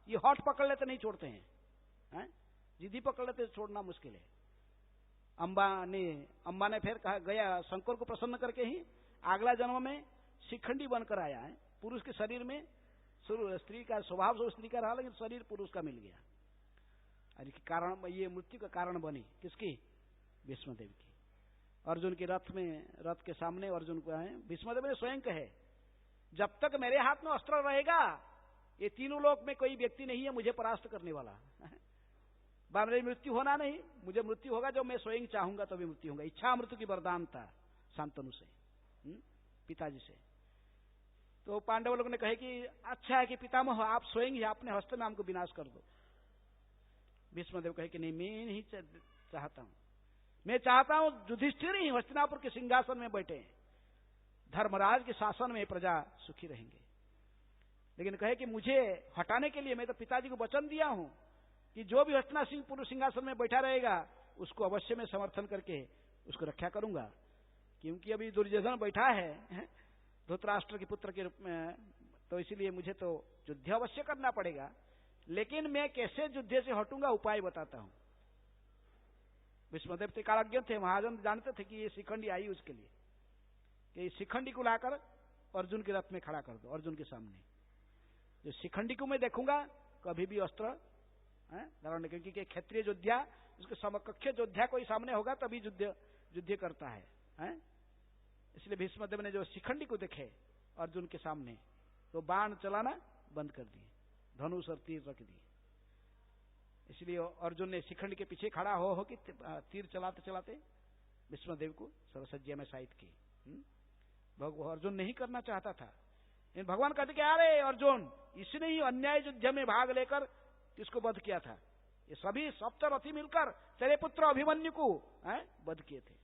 ये हट पकड़ लेते नहीं छोड़ते हैं, जिद्दी पकड़ लेते छोड़ना मुश्किल है। अम्बा ने फिर कहा गया शंकर को प्रसन्न करके ही अगला जन्म में शिखंडी बनकर आया है। पुरुष के शरीर में स्त्री का स्वभाव से स्त्री का रहा, लेकिन शरीर पुरुष का मिल गया। और इसके कारण ये मृत्यु का कारण बनी। किसकी? भीष्मदेव की। अर्जुन के रथ के सामने अर्जुन को है। भीष्मदेव ने स्वयं कहे, जब तक मेरे हाथ में अस्त्र रहेगा ये तीनों लोक में कोई व्यक्ति नहीं है मुझे परास्त करने वाला। मेरी मृत्यु होना नहीं, मुझे मृत्यु होगा जब मैं स्वयं चाहूंगा तभी मृत्यु होगा। इच्छा मृत्यु की वरदान था शांतनु से, पिताजी से। तो पांडव लोगों ने कहे कि अच्छा है कि पितामह आप स्वयं ही अपने हस्त में हमको विनाश कर दो। भीष्मदेव कहे कि नहीं, मैं नहीं चाहता हूं, मैं चाहता हूं युधिष्ठिर ही हस्तिनापुर के सिंहासन में बैठे, धर्मराज के शासन में प्रजा सुखी रहेंगे। लेकिन कहे कि मुझे हटाने के लिए मैं तो पिताजी को वचन दिया हूं कि जो भी हस्तिनापुर सिंहासन में बैठा रहेगा उसको अवश्य मैं समर्थन करके उसको रक्षा करूंगा। क्योंकि अभी दुर्योधन बैठा है धृतराष्ट्र के पुत्र के रूप में, तो इसीलिए मुझे तो युद्ध अवश्य करना पड़ेगा। लेकिन मैं कैसे युद्ध से हटूंगा उपाय बताता हूं। भीष्मदेव कालज्ञ थे, महाजन जानते थे कि ये शिखंडी आई उसके लिए, कि शिखंडी को लाकर अर्जुन के रथ में खड़ा कर दो। अर्जुन के सामने जो शिखंडी को मैं देखूंगा कभी भी अस्त्र धारण, क्योंकि क्षत्रिय योद्धा उसके समकक्ष योद्धा कोई सामने होगा तभी युद्ध करता है। इसलिए भीष्मदेव ने जो शिखंडी को देखे अर्जुन के सामने तो बाण चलाना बंद कर दिए, धनुष और तीर रख दिए। इसलिए अर्जुन ने शिखंडी के पीछे खड़ा हो कि तीर चलाते चलाते भीष्मदेव को सरसज्जा में शायित की। अर्जुन नहीं करना चाहता था, लेकिन भगवान कहते कि अरे अर्जुन, इसने ही अन्याय युद्ध में भाग लेकर किसको वध किया था? ये सभी सप्तरथी मिलकर तेरे पुत्र अभिमन्यु को वध किए थे,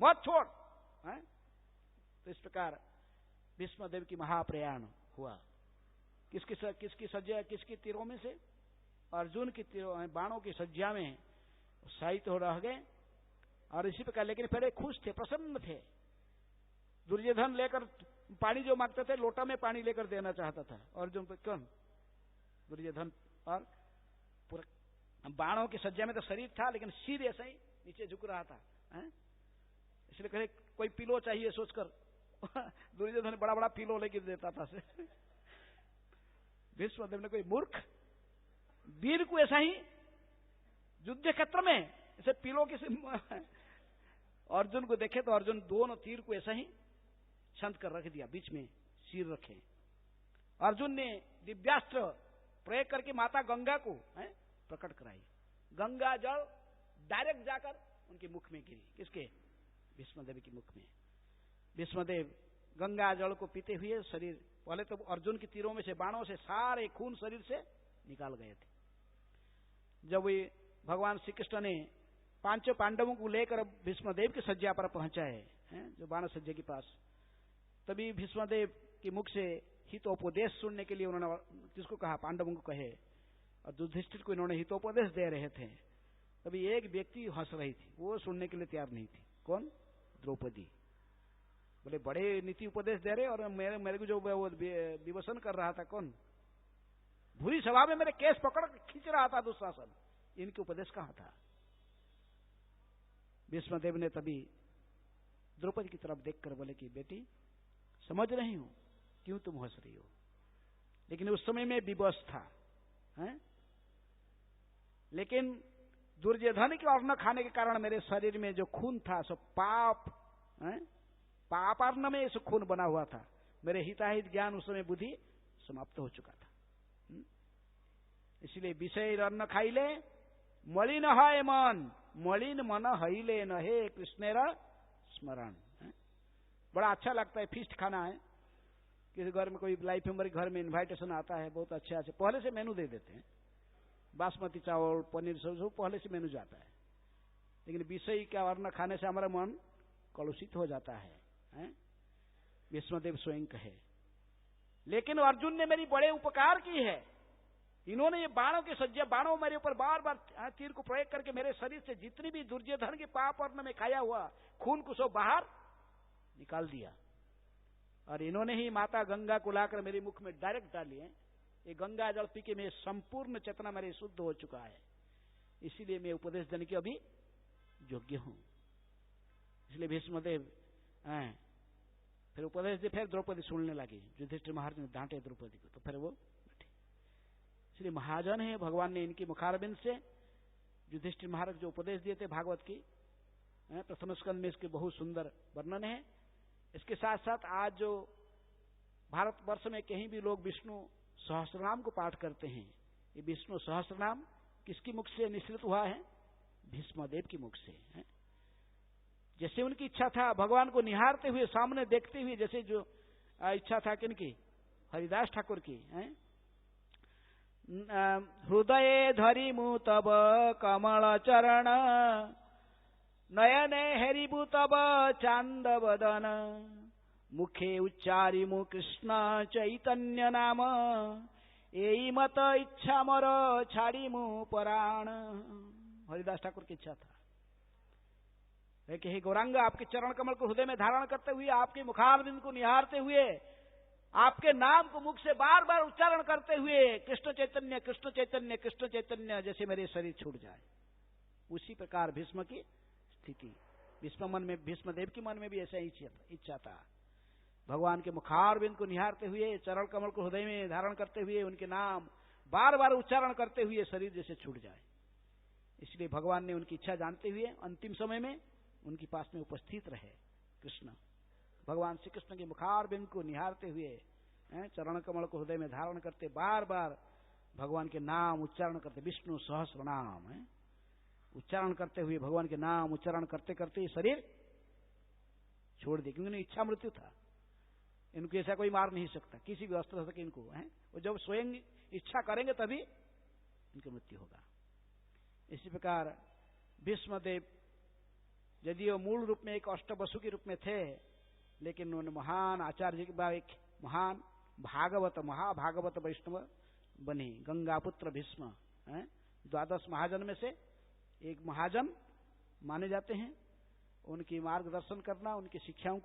मत छोड़। तो इस प्रकार भीष्मदेव की महाप्रयाण हुआ। किसकी सज्जा, किसकी तीरों में से? अर्जुन की तीरों बाणों की सज्जा में शायित हो रह गए। और इसी प्रकार लेकिन पहले खुश थे, प्रसन्न थे। दुर्योधन लेकर पानी जो मांगते थे लोटा में पानी लेकर देना चाहता था अर्जुन को, कौन? दुर्योधन। और पूरा बाणों की सज्जा में तो शरीर था लेकिन सिर ऐसा ही नीचे झुक रहा था, इसलिए कहे कोई पिलो चाहिए सोचकर दुर्योधन बड़ा बड़ा पिलो लेके देता था से। भीष्मदेव ने कोई मूर्ख वीर को ऐसा ही युद्ध क्षेत्र में ऐसे पिलो किसी अर्जुन को देखे तो अर्जुन दोनों तीर को ऐसा ही छंद कर रख दिया, बीच में सिर रखे। अर्जुन ने दिव्यास्त्र प्रयोग करके माता गंगा को प्रकट कराई। गंगा जल डायरेक्ट जाकर उनके मुख में गिरी। किसके? भीष्मदेव के मुख में। भीष्मदेव गंगा जल को पीते हुए शरीर, पहले तो अर्जुन की तीरों में से, बाणों से सारे खून शरीर से निकाल गए थे। जब वे भगवान श्री कृष्ण ने पांचों पांडवों को लेकर भीष्मदेव की सज्जा पर पहुंचाए, जो बाण सज्जा के पास, तभी भीष्मदेव के मुख से हितोपदेश सुनने के लिए उन्होंने किसको कहा? पांडवों को कहे। और युधिष्ठिर को इन्होंने हितोपदेश दे रहे थे। तभी एक व्यक्ति हंस रही थी, वो सुनने के लिए तैयार नहीं थी। कौन? द्रौपदी। बोले बड़े नीति उपदेश दे रहे, और मेरे को जो वो विवसन कर रहा था, कौन? बुरी सभा में मेरे केस पकड़ खींच रहा था दुशासन, इनके उपदेश कहां था? भीष्मदेव ने तभी द्रौपदी की तरफ देखकर बोले कि बेटी, समझ रही हूं क्यों तुम हंस रही हो, लेकिन उस समय में विवश था, लेकिन दुर्योधन के अन्न खाने के कारण मेरे शरीर में जो खून था सो पापार्ण में इस खून बना हुआ था। मेरे हिताहित ज्ञान उस समय बुद्धि समाप्त हो चुका था। इसलिए विषय अन्न खाइले मलिन है मन, मलिन मन हईले न हे कृष्णेर स्मरण। बड़ा अच्छा लगता है फीस्ट खाना है, किसी घर में कोई लाइफ मेंबर के घर में इनविटेशन आता है, बहुत अच्छा से पहले से मेनू दे देते हैं, बासमती चावल, पनीर, सब पहले से मेनू जाता है। लेकिन विषय का अन्न खाने से हमारा मन कलुषित हो जाता है, भीष्मदेव स्वयं कहे। लेकिन अर्जुन ने मेरी बड़े उपकार की है। इन्होंने ये बाणों के सज्जा, बाणों मेरे ऊपर बार बार तीर को प्रयोग करके मेरे शरीर से जितनी भी दुर्योधन के पाप अन्न में खाया हुआ खून को सब बाहर निकाल दिया। और इन्होंने ही माता गंगा को लाकर मेरे मुख में डायरेक्ट डाली है। ये गंगा जल पी के मैं संपूर्ण चेतना मेरी शुद्ध हो चुका है, इसीलिए मैं उपदेश देने के अभी योग्य हूं। इसलिए भीष्मदेव फिर उपदेश दे, फिर द्रौपदी सुनने लगी। युधिष्ठिर महाराज ने डांटे द्रौपदी को, तो फिर वो बैठे। इसलिए महाजन है, भगवान ने इनकी मुखारबिंद से युधिष्ठिर महाराज जो उपदेश दिए थे भागवत की, प्रथम स्कंद में इसके बहुत सुंदर वर्णन है। इसके साथ साथ आज जो भारतवर्ष में कहीं भी लोग विष्णु सहस्रनाम को पाठ करते हैं, ये विष्णु सहस्रनाम किसकी मुख से निश्रित हुआ है? भीष्मदेव की मुख से। जैसे उनकी इच्छा था भगवान को निहारते हुए, सामने देखते हुए, जैसे जो इच्छा था किनकी? हरिदास ठाकुर की। हृदय धरि मु तब कमल चरण, नयने हेरिबु तब चांद बदन, मुखे उच्चारि मु कृष्ण चैतन्य नाम, एई मत इच्छा मोर छाड़ी मु पराण। हरिदास ठाकुर की इच्छा था कि हे गौरांग, आपके चरण कमल को हृदय में धारण करते हुए, आपके मुखारबिंद को निहारते हुए, आपके नाम को मुख से बार बार उच्चारण करते हुए कृष्ण चैतन्य कृष्ण चैतन्य कृष्ण चैतन्य जैसे मेरे शरीर छूट जाए। उसी प्रकार भीष्म की स्थिति, भीष्मदेव के मन में भी ऐसा ही इच्छा था। भगवान के मुखारबिंद को निहारते हुए, चरण कमल को हृदय में धारण करते हुए, उनके नाम बार बार उच्चारण करते हुए शरीर जैसे छूट जाए। इसलिए भगवान ने उनकी इच्छा जानते हुए अंतिम समय में उनके पास में उपस्थित रहे। कृष्ण भगवान श्री कृष्ण के मुखारबिंद को निहारते हुए, चरण कमल को हृदय में धारण करते, बार बार भगवान के नाम उच्चारण करते, विष्णु सहस्र नाम उच्चारण करते हुए, भगवान के नाम उच्चारण करते करते शरीर छोड़ दिया, क्योंकि इच्छा मृत्यु था। इनको ऐसा कोई मार नहीं सकता, किसी भी अस्त्र से इनको वो जब स्वयं इच्छा करेंगे तभी इनकी मृत्यु होगा। इसी प्रकार भीष्मदेव यदि वो मूल रूप में एक अष्टवसु के रूप में थे, लेकिन उन्होंने महान आचार्य के बाद एक महान भागवत, महाभागवत वैष्णव बने। गंगा पुत्र भीष्म 12 महाजन में से एक महाजन माने जाते हैं। उनकी मार्गदर्शन करना, उनकी शिक्षाओं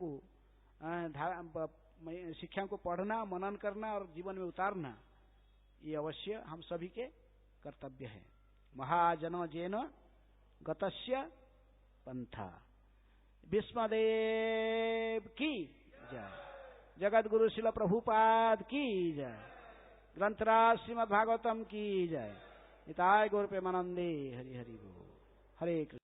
को पढ़ना, मनन करना और जीवन में उतारना, ये अवश्य हम सभी के कर्तव्य है। महाजन जेन गतस्य पंथा। भीष्मदेव की जय। जगत गुरु शिल प्रभुपाद की जय। ग्रंथराज श्रीमद् भागवतम की जय। निताय गौर प्रेमानंदे। हरि हरि बोल। हरे कृष्ण।